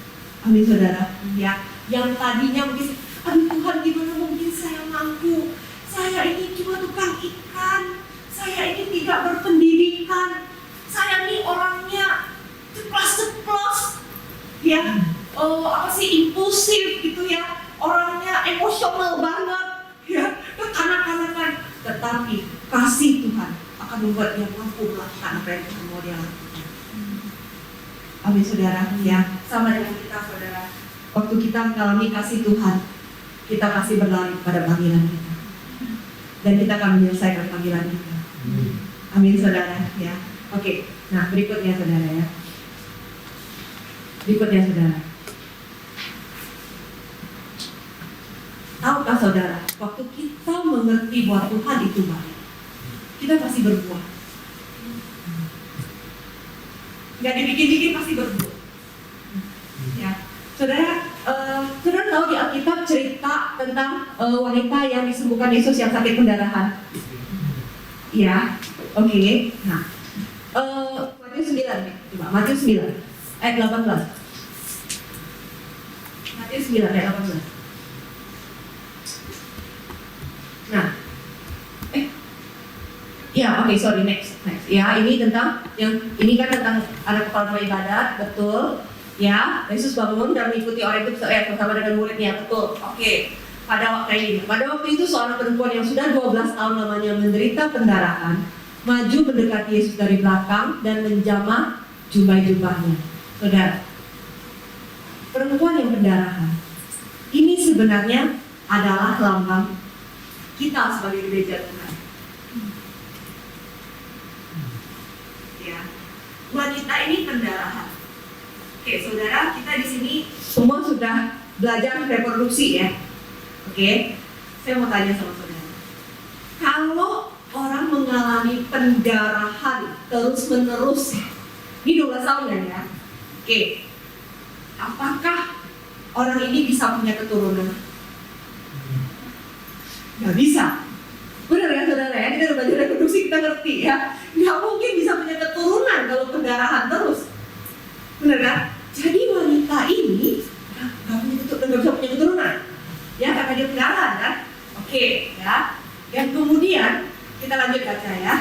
Amin saudara. Ya. Yang tadinya mungkin, aduh Tuhan, gimana mungkin saya mampu? Saya ini cuma tukang ikan, saya ini tidak berpendidikan, saya ini orangnya ceplos-ceplos, ya, impulsif gitu ya, orangnya emosional banget, ya, kekanak-kanakan. Tetapi kasih Tuhan akan membuat dia mampu melakukan apa yang Tuhan mau dia lakukan. Amin saudara, ya, sama dengan kita saudara. Waktu kita mengalami kasih Tuhan, kita pasti berlari pada panggilan kita. Dan kita akan menyelesaikan panggilan kita. Amin saudara, ya. Oke, nah berikutnya saudara ya. Berikutnya saudara. Tahukah saudara, waktu kita mengerti bahwa Tuhan itu baik, kita pasti berbuat. Gak dibikin-bikin, pasti berbuat. Saudara, saudara tahu di Alkitab cerita tentang wanita yang disembuhkan Yesus yang sakit pendarahan? Ya, oke. Nah, Matius 9 nih, coba Matius 9 ayat 18. Matius 9 ayat 18. Nah, ya, oke, sorry, next. Ya, ini tentang ini kan tentang anak kepala rumah ibadat, betul. Ya, Yesus bangun dan mengikuti orang itu bersama dengan muridnya, betul. Oke. Pada waktu itu seorang perempuan yang sudah 12 tahun lamanya menderita pendarahan maju mendekati Yesus dari belakang dan menjamah jubah-jubahnya. Saudara, perempuan yang pendarahan ini sebenarnya adalah lambang kita sebagai gereja Tuhan. Ya, wanita ini pendarahan. Oke, saudara, kita di sini semua sudah belajar reproduksi ya. Oke, saya mau tanya sama saudara. Kalau orang mengalami pendarahan terus-menerus, ini 12 tahun kan ya? Oke, apakah orang ini bisa punya keturunan? Gak bisa. Benar ya saudara ya? Kita udah belajar reproduksi, kita ngerti ya. Gak mungkin bisa punya keturunan kalau pendarahan terus. Benar kan? Jadi wanita ini gak bisa punya keturunan. Ya, karena dia pendarahan kan? Oke, ya. Dan kemudian kita lanjut baca ya.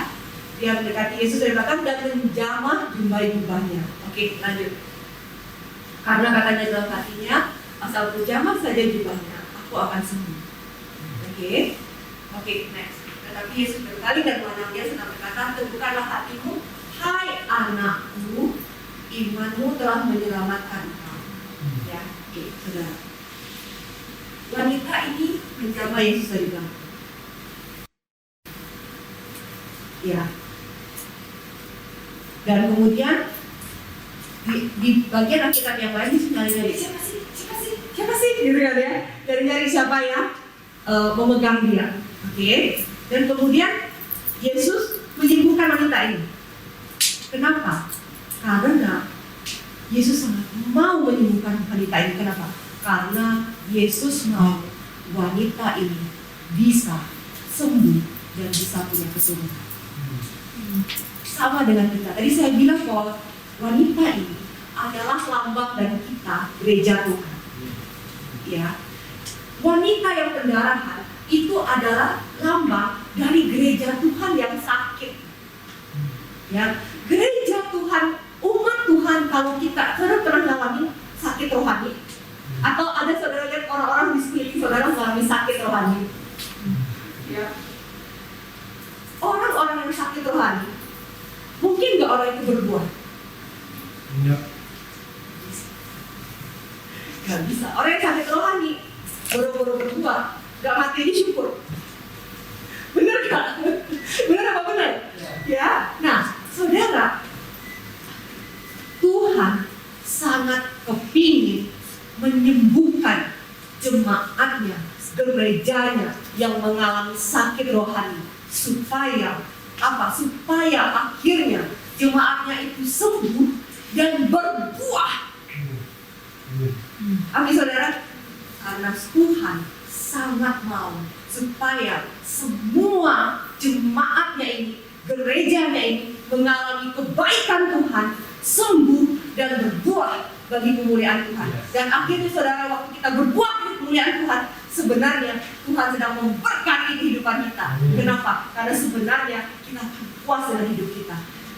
Dia mendekati Yesus dari belakang dan menjamah jubah-jubahnya. Oke, lanjut. Karena katanya dalam hatinya, asal ku jamah saja jubahnya, aku akan sembuh. Oke, next. Tetapi Yesus berkali dan memandang dia serta berkata, teguhkanlah hatimu, hai anakku, imanmu telah menyelamatkan engkau. Ya, oke, saudara. Wanita ini menjamah Yesus dari belakang. Ya. Dan kemudian di bagian Alkitab yang lain nyari siapa sih gitu kan ya, dari nyari siapa yang memegang dia. Oke. Dan kemudian Yesus menyembuhkan wanita ini. Kenapa? Karena Yesus sangat mau menyembuhkan wanita ini. Kenapa? Karena Yesus mau wanita ini bisa sembuh dan bisa punya keturunan. Sama dengan kita. Tadi saya bilang bahwa wanita ini adalah lambang dari kita, gereja Tuhan. Ya, wanita yang pendarahan itu adalah lambang dari gereja Tuhan yang sakit. Ya, gereja Tuhan, umat Tuhan, kalau kita pernah mengalami sakit rohani, atau ada saudara lihat orang-orang di sekeliling saudara mengalami sakit rohani. Ya. Orang-orang yang sakit rohani, mungkin nggak orang itu berbuah? Ya. Gak bisa. Orang yang sakit rohani, boro-boro berbuah, gak mati ini syukur. Bener gak? Bener apa bener? Ya. Nah, saudara, Tuhan sangat kepingin menyembuhkan jemaatnya, gerejanya yang mengalami sakit rohani, supaya apa? Supaya akhirnya jemaatnya itu sembuh dan berbuah. Amin saudara. Karena Tuhan sangat mau supaya semua jemaatnya ini, gerejanya ini mengalami kebaikan Tuhan, sembuh dan berbuah bagi kemuliaan Tuhan. Dan akhirnya saudara, waktu kita berbuah bagi kemuliaan Tuhan, sebenarnya Tuhan sedang memberkati kehidupan kita. Kenapa? Karena sebenarnya kita puas dengan hidup kita.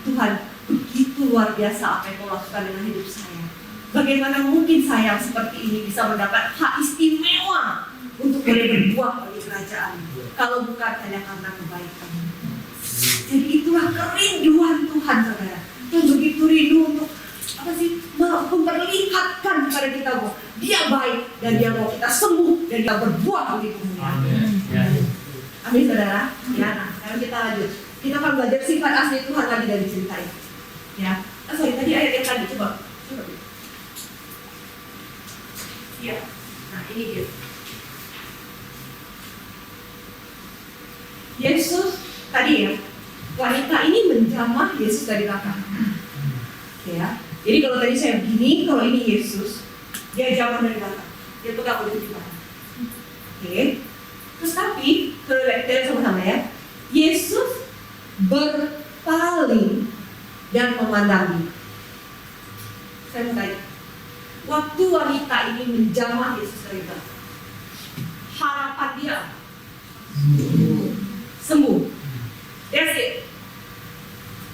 Tuhan, begitu luar biasa apa yang kau lakukan dengan hidup saya. Bagaimana mungkin saya seperti ini bisa mendapat hak istimewa untuk boleh berbuah bagi kerajaan, kalau bukan hanya karena kebaikan. Jadi itulah kerinduan Tuhan saudara. Tuhan begitu rindu untuk memperlihatkan kepada kita bahwa Dia baik dan Dia mau kita sembuh dan Dia berbuah bagi kemuliaan. Amin saudara. Ya, nah sekarang kita lanjut. Kita akan belajar sifat asli Tuhan lagi dari cerita ini. Ya, tadi ayat yang tadi coba. Ya, nah ini dia. Yesus tadi ya, wanita ini menjamah Yesus dari belakang. Ya, jadi kalau tadi saya begini, kalau ini Yesus, dia jamah dari belakang, dia pegang ujung timah. Oke. Terus tapi, kita sama-sama ya. Yesus berpaling dan memandangi. Saya mau tanya, waktu wanita ini menjamah Yesus dari belakang, harapan dia sembuh. That's it.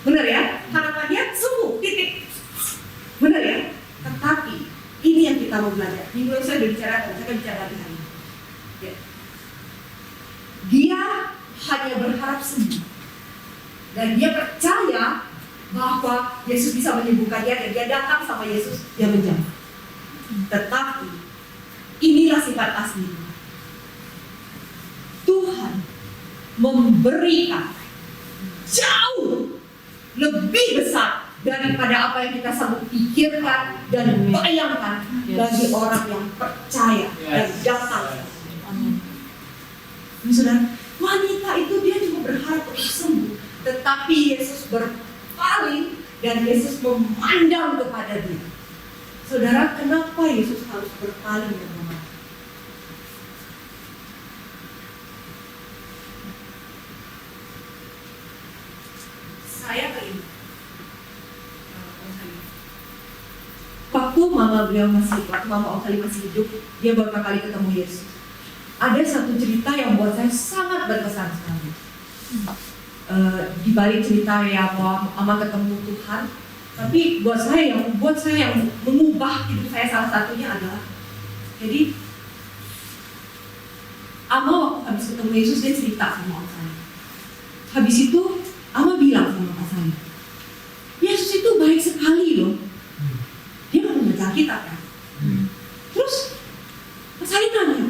Benar ya? Harapan dia sembuh, titik. Benar ya? Tetapi ini yang kita mau belajar. Minggu lalu saya sudah bicara, saya akan bicara lagi hari ini. Ya. Dia hanya berharap sembuh. Dan dia percaya bahwa Yesus bisa menyembuhkan dia, dan dia datang sama Yesus, dia menjamah. Tetapi inilah sifat asli Tuhan memberikan jauh lebih besar daripada apa yang kita sanggup pikirkan dan bayangkan bagi orang yang percaya dan datang. Saudara, wanita itu dia cuma berharap untuk sembuh, tetapi Yesus berpaling dan Yesus memandang kepada dia. Saudara, kenapa Yesus harus berpaling dan memandang? Saya keinget waktu waktu mama Om Salim masih hidup, dia beberapa kali ketemu Yesus. Ada satu cerita yang buat saya sangat berkesan sekali. Di balik cerita ya bahwa Ama ketemu Tuhan, tapi buat saya yang mengubah hidup saya salah satunya adalah, jadi Ama waktu habis ketemu Yesus dia cerita sama Om Salim. Habis itu Ama bilang sama Pak Salim, Yesus itu baik sekali loh. Dia nggak membaca Alkitab kan? Terus Pak Salim nanya,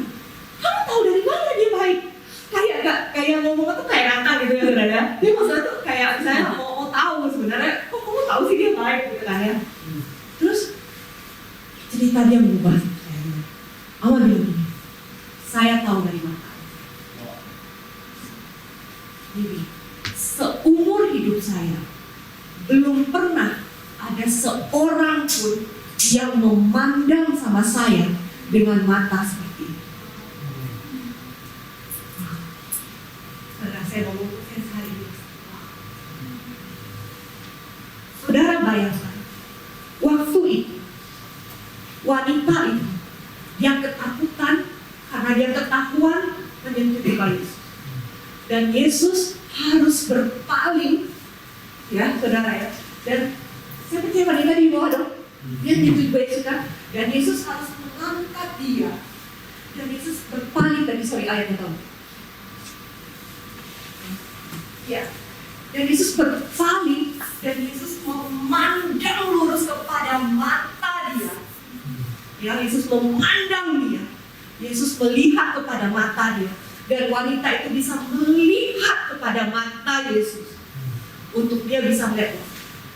kamu tahu dari mana dia baik? Kayak ngomong tuh kayak rantang gitu ya saudara. Dia maksudnya tuh kayak saya mau tahu sebenarnya, kok kamu tahu sih dia baik gitu kan ya? Terus cerita dia mengubah saya. Ama bilang gini, saya tahu dari mana. Jadi seumur hidup saya belum pernah ada seorang pun yang memandang sama saya dengan mata seperti ini. Saudara, saya ngomong hari ini. Saudara bayangkan, waktu itu wanita itu yang ketakutan karena dia ketakuan menyentuh Yesus. Dan Yesus harus berpaling, ya saudara ya. Dan saya percaya wanita di bawah dong. Dia menyentuh Yesus kan. Dan Yesus harus mengangkat dia. Dan Yesus berpaling tadi, sorry ayatnya tahu. Ya. Dan Yesus berpaling dan Yesus memandang lurus kepada mata dia. Ya, Yesus memandang dia. Yesus melihat kepada mata dia. Dan wanita itu bisa melihat kepada mata Yesus. Untuk dia bisa melihat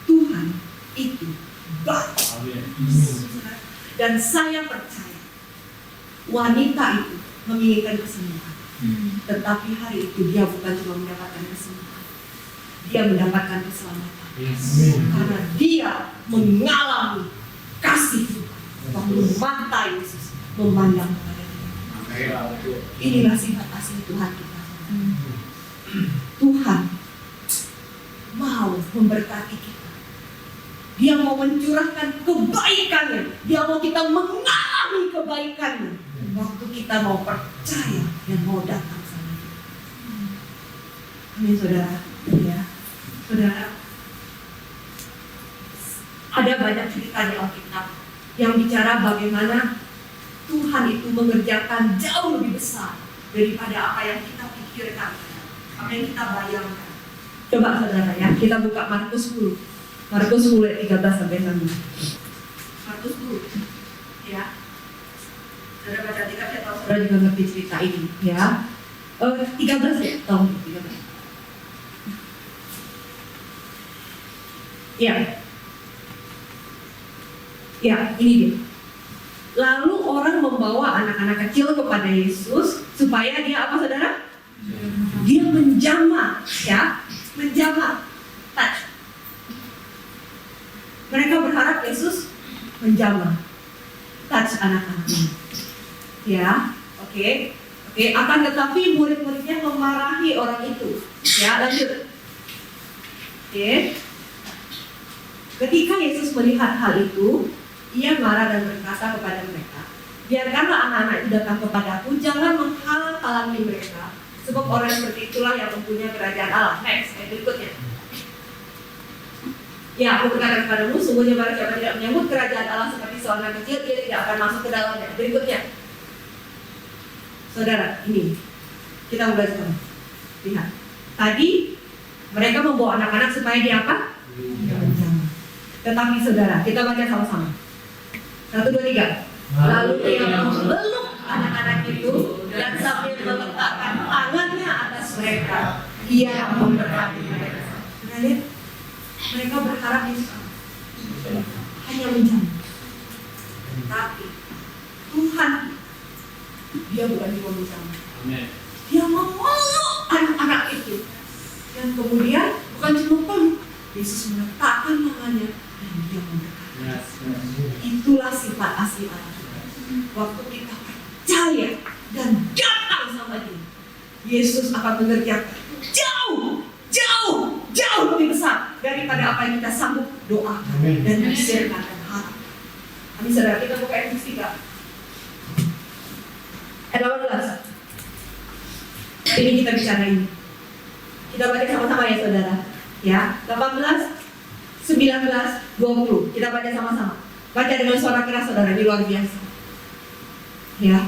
Tuhan itu baik. Dan saya percaya wanita itu menginginkan kesembuhan. Tetapi hari itu dia bukan cuma mendapatkan kesembuhan, dia mendapatkan keselamatan. Karena dia mengalami kasih Tuhan. Waktu mata Yesus memandang kepada dia. Inilah sifat asli Tuhan kita. Tuhan mau memberkati kita. Dia mau mencurahkan kebaikannya. Dia mau kita mengalami kebaikannya. Waktu kita mau percaya dan mau datang sama dia. Amin saudara. Ya, saudara. Ada banyak cerita di Alkitab yang bicara bagaimana Tuhan itu mengerjakan jauh lebih besar daripada apa yang kita pikirkan, apa yang kita bayangkan. Coba saudara ya, kita buka Markus 10. Markus 10 ayat 13 sampai 16. Markus 10. Ya. Saudara baca Alkitab, saya tahu saudara juga ngerti cerita ini, ya. 13 ya, tahu 13. Ya. Ya, ini dia. Lalu orang membawa anak-anak kecil kepada Yesus supaya dia apa saudara? Dia menjamah, ya, menjamah. Mereka berharap Yesus menjamah. touch anak-anaknya. Ya, oke. Akan tetapi murid-muridnya memarahi orang itu. Ya, lanjut. Oke. Ketika Yesus melihat hal itu, ia marah dan berkata kepada mereka, biarkanlah anak-anak itu datang kepadaku, jangan menghalang-halangi mereka, sebab orang seperti itulah yang mempunyai kerajaan Allah. Next, ayat berikutnya. Ya, aku berkata kepadamu, sungguhnya barang siapa tidak menyambut kerajaan Allah seperti seorang kecil, dia tidak akan masuk ke dalamnya. Berikutnya. Saudara, ini kita belajar. Lihat. Tadi mereka membawa anak-anak supaya dia apa? Menjamah. Tetapi saudara, kita baca sama-sama. 1, 2, 3. Lalu dia memeluk anak-anak itu dan sambil meletakkan tangannya atas mereka, ia memberkati mereka. Nah, lihat. Mereka berharap Yesus hanya menjamah. Tapi Tuhan, dia bukan cuma menjamah. Dia memeluk anak-anak itu. Dan kemudian bukan cuma peluk, Yesus meletakkan tangannya dan dia memberkati. Itulah sifat asli Allah. Waktu kita percaya dan datang sama dia, Yesus akan mengerjakan jauh lebih besar daripada apa yang kita sanggup doakan dan bisirkan dan harap. Amin saudara, kita buka ayat 3. Ayat 18. Ini kita bicara ini. Kita baca sama-sama ya saudara. Ya, 18, 19, 20. Kita baca sama-sama. Baca dengan suara keras saudara, ini luar biasa. Ya.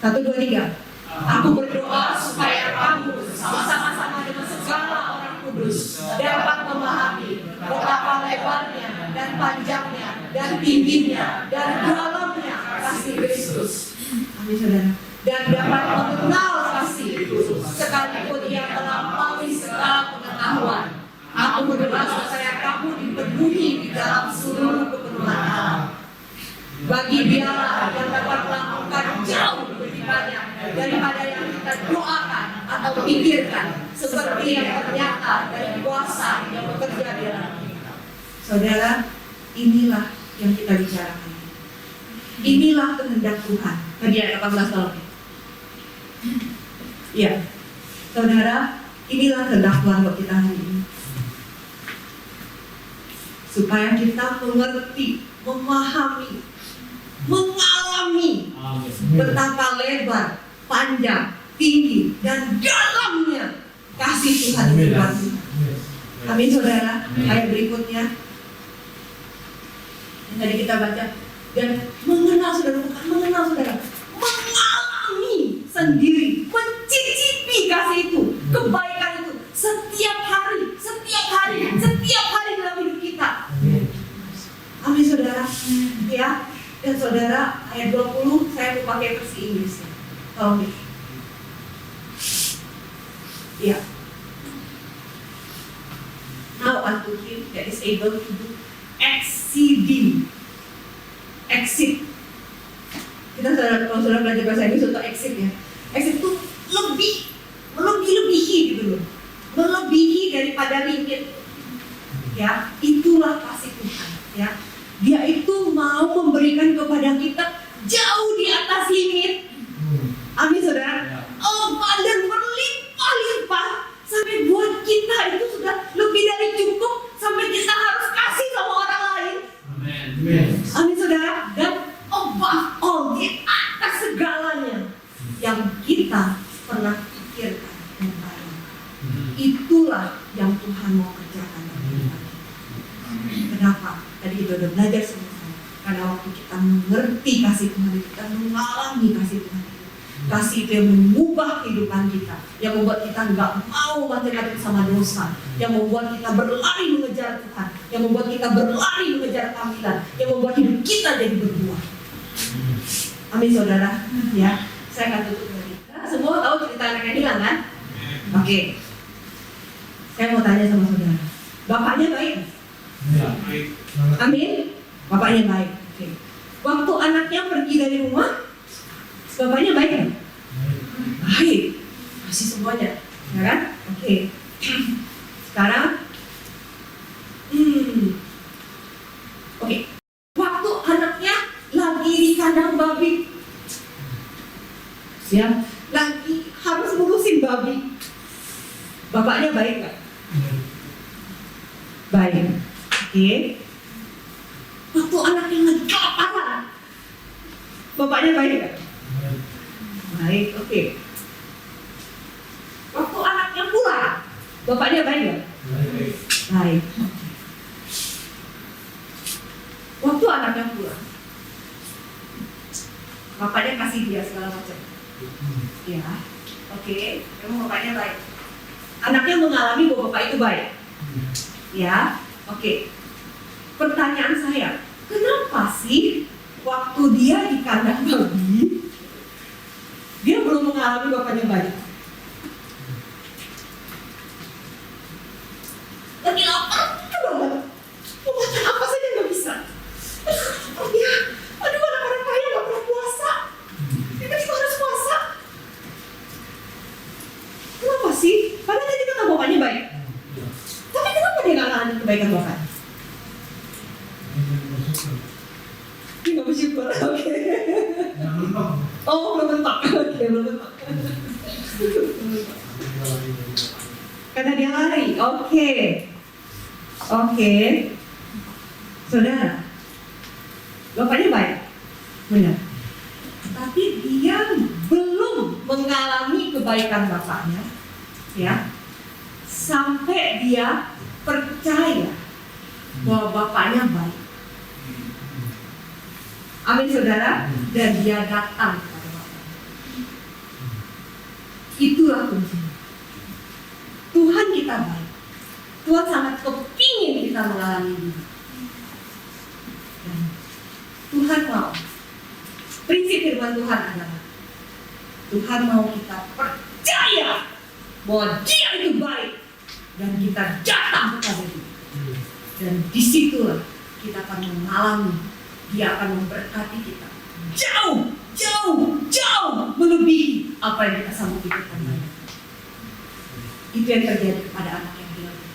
1, 2, 3. Aku berdoa supaya kamu sama-sama dengan segala orang kudus dapat memahami betapa lebarnya dan panjangnya dan tingginya dan dalamnya kasih Kristus. Amin saudara. Dan dapat mengenal kasih itu sekalipun ia melampaui segala pengetahuan. Aku berdoa supaya kamu dipenuhi di dalam seluruh kepenuhan Allah. Bagi dialah yang dapat melakukan jauh lebih banyak daripada yang kita doakan atau pikirkan, seperti yang ternyata dari kuasa yang bekerja di dalam kita. Saudara, inilah yang kita bicarakan. Inilah kehendak Tuhan. Tadi ayat 18 tolong. Iya, saudara, inilah kehendak Tuhan buat kita hari ini. Supaya kita mengerti, memahami, mengalami betapa lebar, panjang, tinggi, dan dalamnya kasih Tuhan di dalam kita. Amin saudara. Ayat berikutnya yang tadi kita baca, dan mengenal saudara, bukan mengenal saudara, mengalami sendiri, mencicipi kasih itu, kebaikan itu setiap hari dalam hidup kita. Amin saudara. Ya. Dan saudara, ayat 20 saya mau pakai versi Inggris. Tolong nih. Ya. Now unto him that is able to do exceeding. Exceed. Kita kalau saudara belajar bahasa Inggris untuk exceed ya. Exceed itu melebihi gitu loh. Melebihi daripada limit. Ya, itulah kasih Tuhan. Ya. Dia itu mau memberikan kepada kita jauh di atas limit. Amin saudara. Dan berlimpah-limpah sampai buat kita itu sudah lebih dari cukup sampai kita harus kasih sama orang lain. Amin saudara. Dan above all, di atas segalanya yang kita pernah pikirkan dan bayangkan. Itulah yang Tuhan mau kerjakan dalam kita. Kenapa? Tadi kita udah belajar sama-sama. Karena waktu kita mengerti kasih Tuhan, kita mengalami kasih Tuhan itu. Kasih itu yang mengubah kehidupan kita, yang membuat kita nggak mau macam-macam sama dosa, yang membuat kita berlari mengejar Tuhan, yang membuat kita berlari mengejar panggilan, yang membuat hidup kita jadi berbuah. Amin saudara. Ya, saya akan tutup lagi. Semua tahu cerita anak yang hilang kan? Oke. Saya mau tanya sama saudara. Bapaknya baik? Amin. Bapaknya baik. Oke. Waktu anaknya pergi dari rumah, bapaknya baik kan? Baik. Masih semuanya, ya kan? Oke. Sekarang, oke. Waktu anaknya lagi di di kandang babi. Ya, lagi harus ngurusin babi. Bapaknya baik nggak? Baik. Oke. Waktu anaknya lagi kelaparan, bapaknya baik nggak? Baik. Oke. Waktu anaknya pulang, bapaknya baik nggak? Baik. Waktu anaknya pulang, bapaknya kasih dia segala macam. Ya, oke. Memang bapaknya baik. Anaknya mengalami bahwa bapak itu baik. Ya, oke. Pertanyaan saya, kenapa sih waktu dia di kandang babi, dia belum mengalami bapaknya baik? Lagi lapar banget, mau makan apa saja nggak bisa. Oh ya, aduh orang-orang kaya nggak pernah puasa, tiba-tiba harus puasa. Kenapa sih? Padahal tadi kata bapaknya baik. Tapi kenapa dia nggak ngalamin kebaikan bapak? Dia nggak bersyukur. Oke. Oh, belum mentok. Oke, belum mentok. Karena dia lari. Oke. Saudara, bapaknya baik, benar. Tapi dia belum mengalami kebaikan bapaknya, ya. Sampai dia percaya bahwa bapaknya baik. Amin, saudara. Dan dia datang kepada bapaknya. Itulah kuncinya. Tuhan kita baik. Tuhan sangat kepingin kita mengalami ini. Dan Tuhan mau. Prinsip firman Tuhan adalah Tuhan mau kita percaya bahwa Dia itu baik dan kita datang kepada Dia. Dan disitulah kita akan mengalami, Dia akan memberkati kita jauh melebihi apa yang kita sanggup pikirkan. Itu yang terjadi kepada anak yang hilang itu.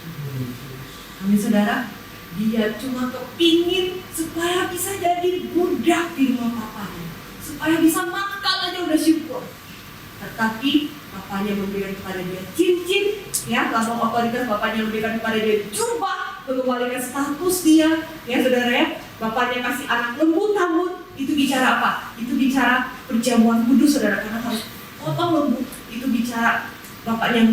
Amin, saudara. Dia cuma kepingin supaya bisa jadi budak di rumah papanya, supaya bisa makan aja udah syukur. Tetapi bapaknya memberikan kepada dia cincin, ya, lambang otoritas. Bapaknya memberikan kepada dia jubah, mengembalikan status dia, ya saudara ya. Bapaknya kasih anak lembu tambun. Itu bicara apa? Itu bicara perjamuan kudus, saudara, karena harus potong lembu. Itu bicara bapaknya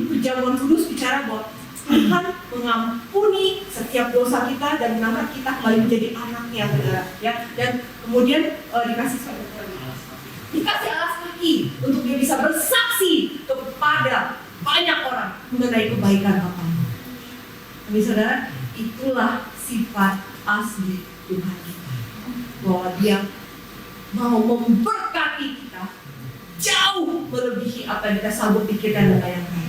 perjamuan kudus, bicara bahwa Tuhan mengampuni setiap dosa kita dan mengangkat kita kembali menjadi anaknya, saudara, ya. Dan kemudian dikasih alas kaki untuk dia bisa bersaksi kepada banyak orang mengenai kebaikan bapaknya. Amin, saudara. Itulah sifat asli Tuhan kita, bahwa Dia mau memberkati kita jauh melebihi apa yang kita sanggup pikirkan dan bayangkan.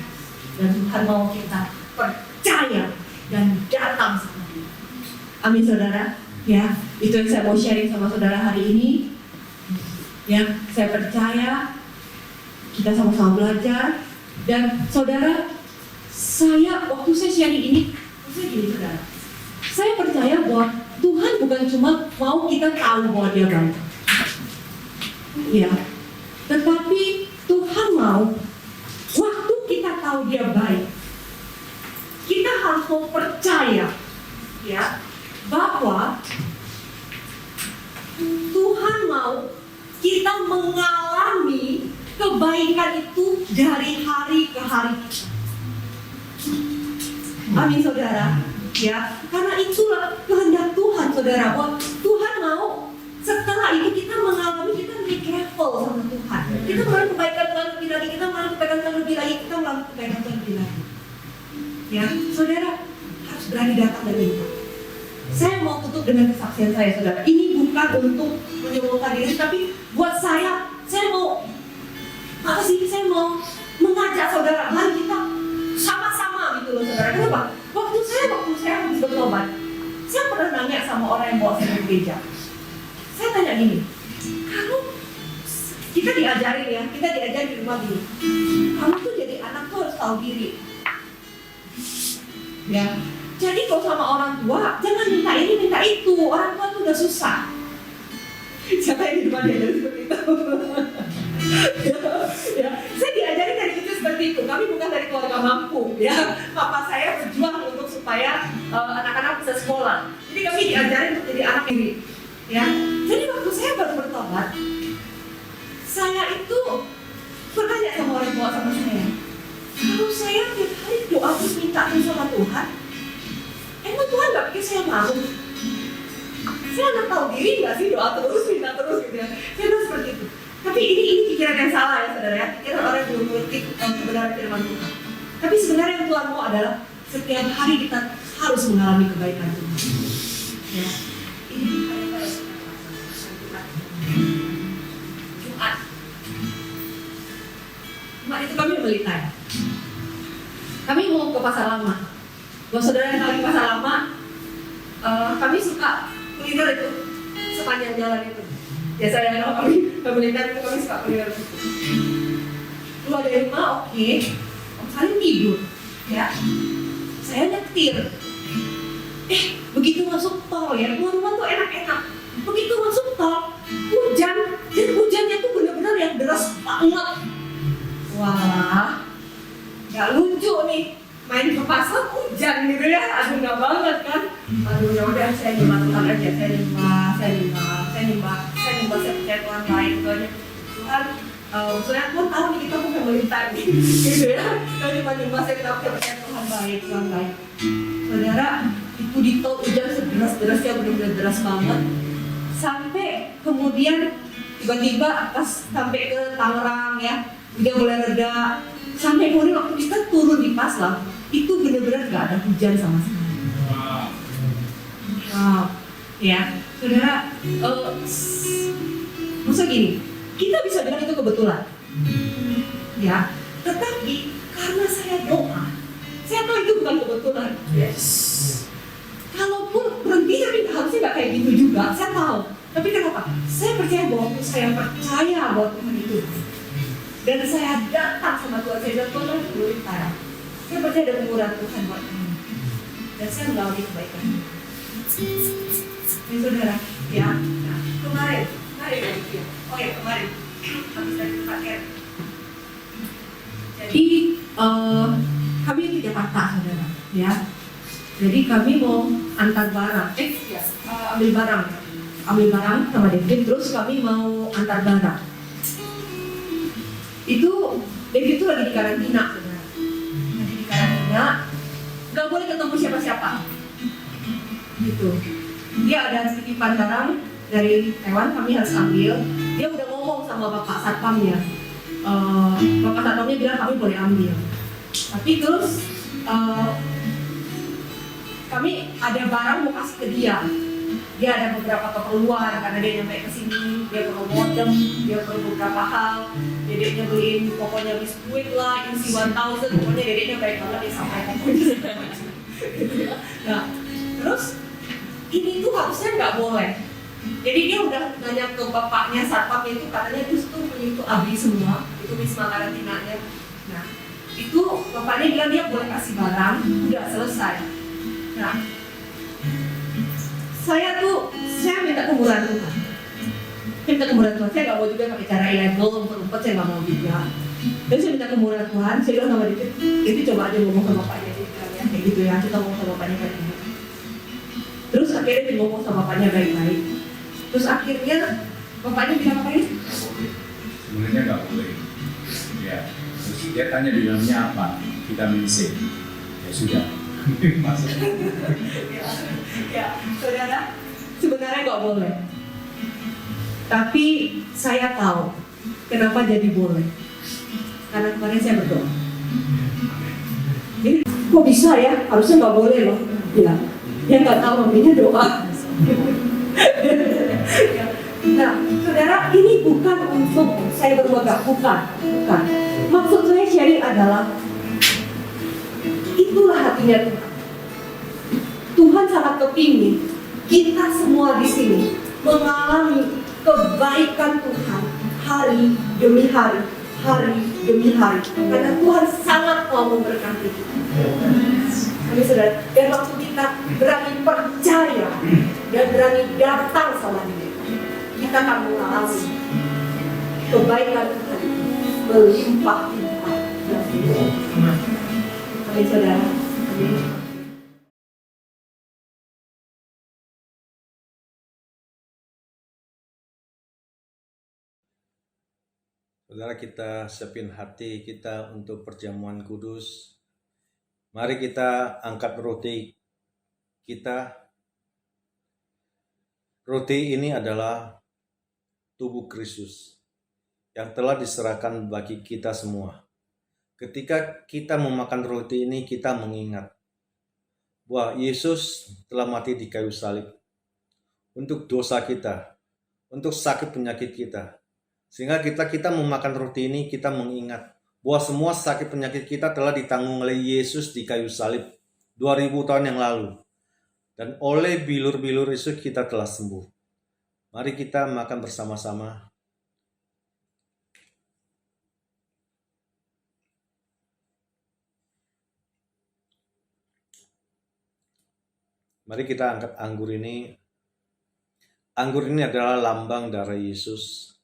Dan Tuhan mau kita percaya dan datang sama Dia. Amin, saudara. Ya, itu yang saya mau sharing sama saudara hari ini. Ya, saya percaya kita sama-sama belajar. Dan saudara, waktu saya sharing ini, saya gini, saudara, saya percaya bahwa Tuhan bukan cuma mau kita tahu bahwa Dia baik, ya, tetapi Tuhan mau waktu kita tahu Dia baik, kita harus mau percaya, ya, bahwa Tuhan mau kita mengalami kebaikan itu dari hari ke hari kita. Amin, saudara. Ya, karena itulah kehendak Tuhan, saudara. Bahwa Tuhan mau setelah itu kita mengalami, kita naik level sama Tuhan. Kita mengalami kebaikan Tuhan lebih lagi, kita mengalami kebaikan Tuhan lebih lagi, kita mengalami kebaikan Tuhan lebih lagi. Ya, saudara harus berani datang dan minta. Saya mau tutup dengan kesaksian saya, saudara. Ini bukan untuk menyombongkan diri, tapi buat saya mau saya mau mengajak saudara, mari kita sama-sama gitu loh, saudara. Kenapa? Waktu saya habis bertobat, saya pernah nanya sama orang yang bawa saya ke gereja. Saya tanya gini, kamu, kita diajarin di rumah gini, kamu tuh jadi anak tuh harus tahu diri. Ya, jadi kalau sama orang tua, jangan minta ini minta itu. Orang tua tuh udah susah. Siapa yang di rumah diajarin seperti itu? Ya, saya diajari dari kecil seperti itu. Kami bukan dari keluarga mampu, ya. Papa saya berjuang untuk supaya anak-anak bisa sekolah. Jadi kami diajarin untuk jadi anak ini, ya. Jadi waktu saya baru bertobat, saya itu bertanya sama orang tua sama saya, kalau saya tiap hari doa terus minta sama Tuhan, emang Tuhan nggak pikir saya malu? Saya nggak tahu diri nggak sih doa terus minta terus gitu ya. Saya bilang seperti itu. Tapi ini pikiran yang salah ya saudara ya. Pikiran orang yang belum mengerti kebenaran firman Tuhan. Tapi sebenarnya yang Tuhan mau adalah setiap hari kita harus mengalami kebaikan Tuhan. Ya. Ini Jumat itu kami melita. Kami mau ke pasar lama. Buat saudara yang tahu di pasar lama, kami suka kuliner itu sepanjang jalan itu. Ya saya kalau kami melita itu kami suka kuliner itu. Keluar dari rumah oke, Om Salim tidur, ya. Saya nyetir. Begitu masuk tol ya, keluar rumah tuh enak-enak. Begitu masuk tol, hujan, dan hujannya tuh benar-benar yang deras banget. Wah, nggak lucu nih, main ke pasar hujan gitu ya, aduh nggak banget kan? Aduh ya udah saya nyembah Tuhan aja, saya nyembah setiap Tuhan lain gitu aja. Tuhan, maksudnya Tuhan tahu nih kita bukan melintas gitu ya. Kita cuma nyembah setiap Tuhan baik, Tuhan baik. Saudara, itu di tol hujan sederas-derasnya benar-benar deras banget. Sampai kemudian tiba-tiba pas sampai ke Tangerang ya. Udah mulai reda, sampai kemudian waktu kita turun di Paslang, itu benar-benar gak ada hujan sama sekali. Wow, ya, saudara, maksudnya gini, kita bisa bilang itu kebetulan, ya. Tetapi karena saya doa, saya tahu itu bukan kebetulan. Yes. Kalaupun berhenti, tapi harusnya nggak kayak gitu juga. Saya tahu, tapi kenapa? Saya percaya bahwa Tuhan itu. Dan saya datang sama Tuhan, saya bilang Tuhan beri saya. Saya percaya ada pemurahan Tuhan buat kamu. Dan saya mengalami kebaikan. Ini saudara, ya. Nah, kemarin ya. Oh ya kemarin, habis dari paket. Jadi kami di Jakarta, saudara, ya. Jadi kami mau antar barang, ambil barang sama David, terus kami mau antar barang. David itu lagi di karantina, saudara. Lagi di karantina, nggak boleh ketemu siapa-siapa. Gitu. Dia ada titipan barang dari Taiwan, kami harus ambil. Dia udah ngomong sama bapak satpamnya. Bapak satpamnya bilang kami boleh ambil. Tapi terus kami ada barang mau kasih ke dia. Dia ada beberapa keperluan karena dia nyampe ke sini, dia perlu modem, dia perlu beberapa hal. Dedeknya beliin pokoknya biskuit lah, isi 1000, pokoknya dedeknya baik banget dia sampai pokoknya. Nah, terus ini tuh harusnya nggak boleh. Jadi dia udah nanya ke bapaknya satpam itu, katanya itu menyentuh ABRI semua, itu wisma karantinanya. Nah, itu bapaknya bilang dia boleh kasih barang, udah selesai. Nah, saya minta kemurahan Tuhan. Saya nggak mau juga pakai cara ilegal untuk umpet, saya nggak mau juga. Jadi saya minta kemurahan Tuhan, saya bilang sama David, itu coba aja ngomong sama bapaknya, dia bilang ya kayak gitu ya, kita ngomong sama bapaknya kayak gitu. Terus akhirnya dia ngomong sama bapaknya baik-baik. Terus akhirnya bapaknya bilang apa ini? Sebenarnya nggak boleh. Ya, terus dia tanya di dalamnya apa? Vitamin C. Ya sudah. Masuk. Ya, saudara, sebenarnya nggak boleh. Tapi saya tahu kenapa jadi boleh. Karena kemarin saya berdoa. Jadi kok bisa ya? Harusnya nggak boleh loh. Ya, dia nggak tahu namanya doa. Nah, saudara, ini bukan untuk saya berbangga, bukan. Maksud saya sharing adalah itulah hatinya Tuhan. Tuhan sangat kepingin kita semua di sini mengalami kebaikan Tuhan hari demi hari, karena Tuhan sangat mau memberkati kita. Kami saudara, dan waktu kita berani percaya dan berani datang sama Dia, kita kita akan mengalami kebaikan Tuhan melimpah-limpah. Amin saudara. Amin. Saudara, kita siapin hati kita untuk perjamuan kudus. Mari kita angkat roti kita. Roti ini adalah tubuh Kristus yang telah diserahkan bagi kita semua. Ketika kita memakan roti ini, kita mengingat bahwa Yesus telah mati di kayu salib untuk dosa kita, untuk sakit penyakit kita. Sehingga kita memakan roti ini, kita mengingat bahwa semua sakit penyakit kita telah ditanggung oleh Yesus di kayu salib 2000 tahun yang lalu. Dan oleh bilur-bilur Yesus kita telah sembuh. Mari kita makan bersama-sama. Mari kita angkat anggur ini. Anggur ini adalah lambang darah Yesus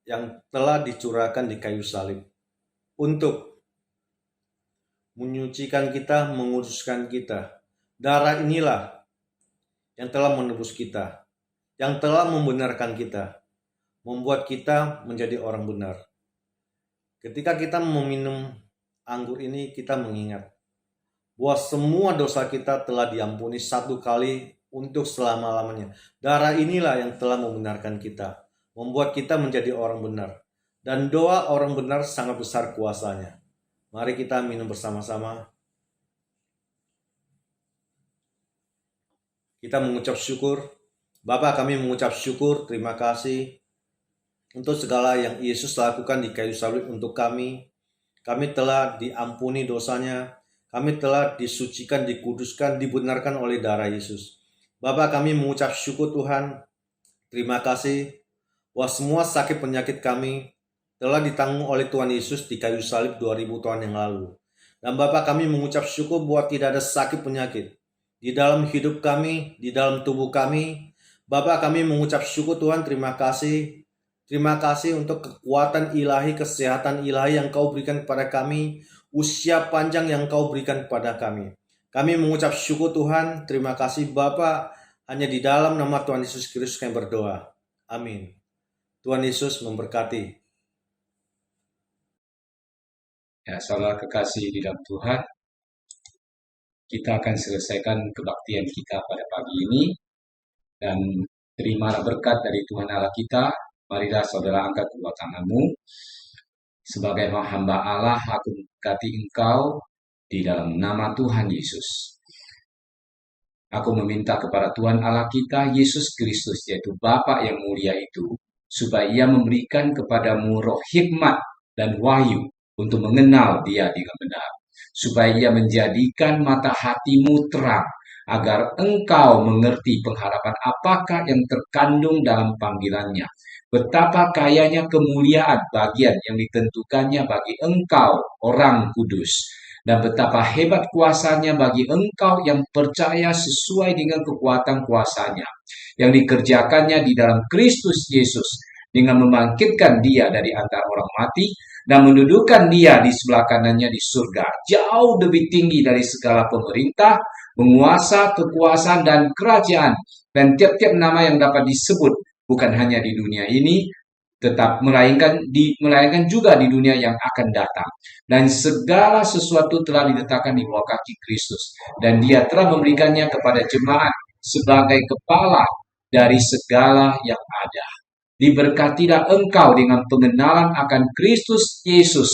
yang telah dicurahkan di kayu salib untuk menyucikan kita, menguduskan kita. Darah inilah yang telah menebus kita, yang telah membenarkan kita, membuat kita menjadi orang benar. Ketika kita meminum anggur ini, kita mengingat bahwa semua dosa kita telah diampuni satu kali untuk selama-lamanya. Darah inilah yang telah membenarkan kita, membuat kita menjadi orang benar. Dan doa orang benar sangat besar kuasanya. Mari kita minum bersama-sama. Kita mengucap syukur. Bapa, kami mengucap syukur, terima kasih untuk segala yang Yesus lakukan di kayu salib untuk kami. Kami telah diampuni dosanya. Kami telah disucikan, dikuduskan, dibenarkan oleh darah Yesus. Bapa, kami mengucap syukur Tuhan. Terima kasih bahwa semua sakit penyakit kami telah ditanggung oleh Tuhan Yesus di kayu salib 2000 tahun yang lalu. Dan Bapa, kami mengucap syukur bahwa tidak ada sakit penyakit di dalam hidup kami, di dalam tubuh kami. Bapa, kami mengucap syukur Tuhan, terima kasih. Terima kasih untuk kekuatan ilahi, kesehatan ilahi yang Kau berikan kepada kami, usia panjang yang Kau berikan kepada kami. Kami mengucap syukur Tuhan, terima kasih Bapa. Hanya di dalam nama Tuhan Yesus Kristus kami berdoa. Amin. Tuhan Yesus memberkati. Ya, saudara kekasih di dalam Tuhan, kita akan selesaikan kebaktian kita pada pagi ini. Dan terimalah berkat dari Tuhan Allah kita. Marilah saudara angkat kedua tanganmu. Sebagai hamba Allah, aku memberkati engkau di dalam nama Tuhan Yesus. Aku meminta kepada Tuhan Allah kita, Yesus Kristus, yaitu Bapa yang mulia itu, supaya Ia memberikan kepadamu roh hikmat dan wahyu untuk mengenal Dia dengan benar. Supaya Ia menjadikan mata hatimu terang, agar engkau mengerti pengharapan apakah yang terkandung dalam panggilannya. Betapa kayanya kemuliaan bagian yang ditentukannya bagi engkau, orang kudus. Dan betapa hebat kuasanya bagi engkau yang percaya sesuai dengan kekuatan kuasanya, yang dikerjakannya di dalam Kristus Yesus, dengan membangkitkan Dia dari antara orang mati, dan mendudukan Dia di sebelah kanannya di surga, jauh lebih tinggi dari segala pemerintah, penguasa, kekuasaan, dan kerajaan, dan tiap-tiap nama yang dapat disebut, bukan hanya di dunia ini, tetap melainkan juga di dunia yang akan datang. Dan segala sesuatu telah diletakkan di bawah kaki Kristus, dan Dia telah memberikannya kepada jemaat sebagai kepala dari segala yang ada. Diberkatilah engkau dengan pengenalan akan Kristus Yesus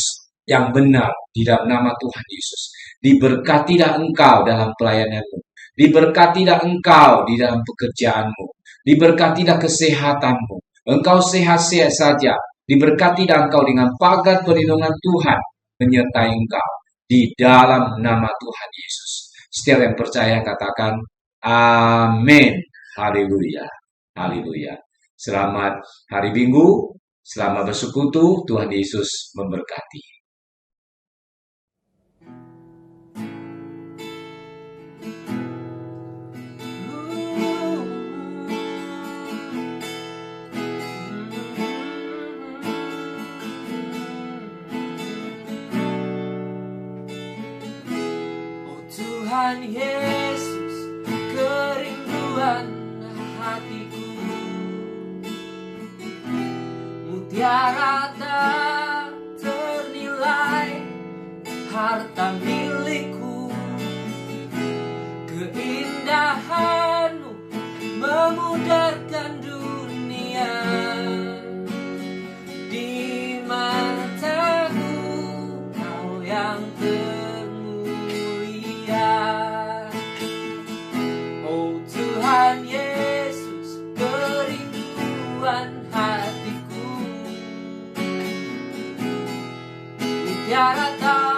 yang benar di dalam nama Tuhan Yesus. Diberkatilah engkau dalam pelayananmu. Diberkatilah engkau di dalam pekerjaanmu. Diberkatilah kesehatanmu. Engkau sehat-sehat saja. Diberkatilah engkau dengan pagar perlindungan Tuhan menyertai engkau di dalam nama Tuhan Yesus. Setiap yang percaya katakan amin. Haleluya. Haleluya. Selamat hari Minggu. Selamat bersekutu. Tuhan Yesus memberkati. Tuhan Yesus, kerinduan hatiku. Mutiara tak ternilai, harta milikku. Keindahanmu memudarkan dunia. Di mataku kau yang termulia. Oh Tuhan Yesus, kerinduan hatiku. Mutiara tak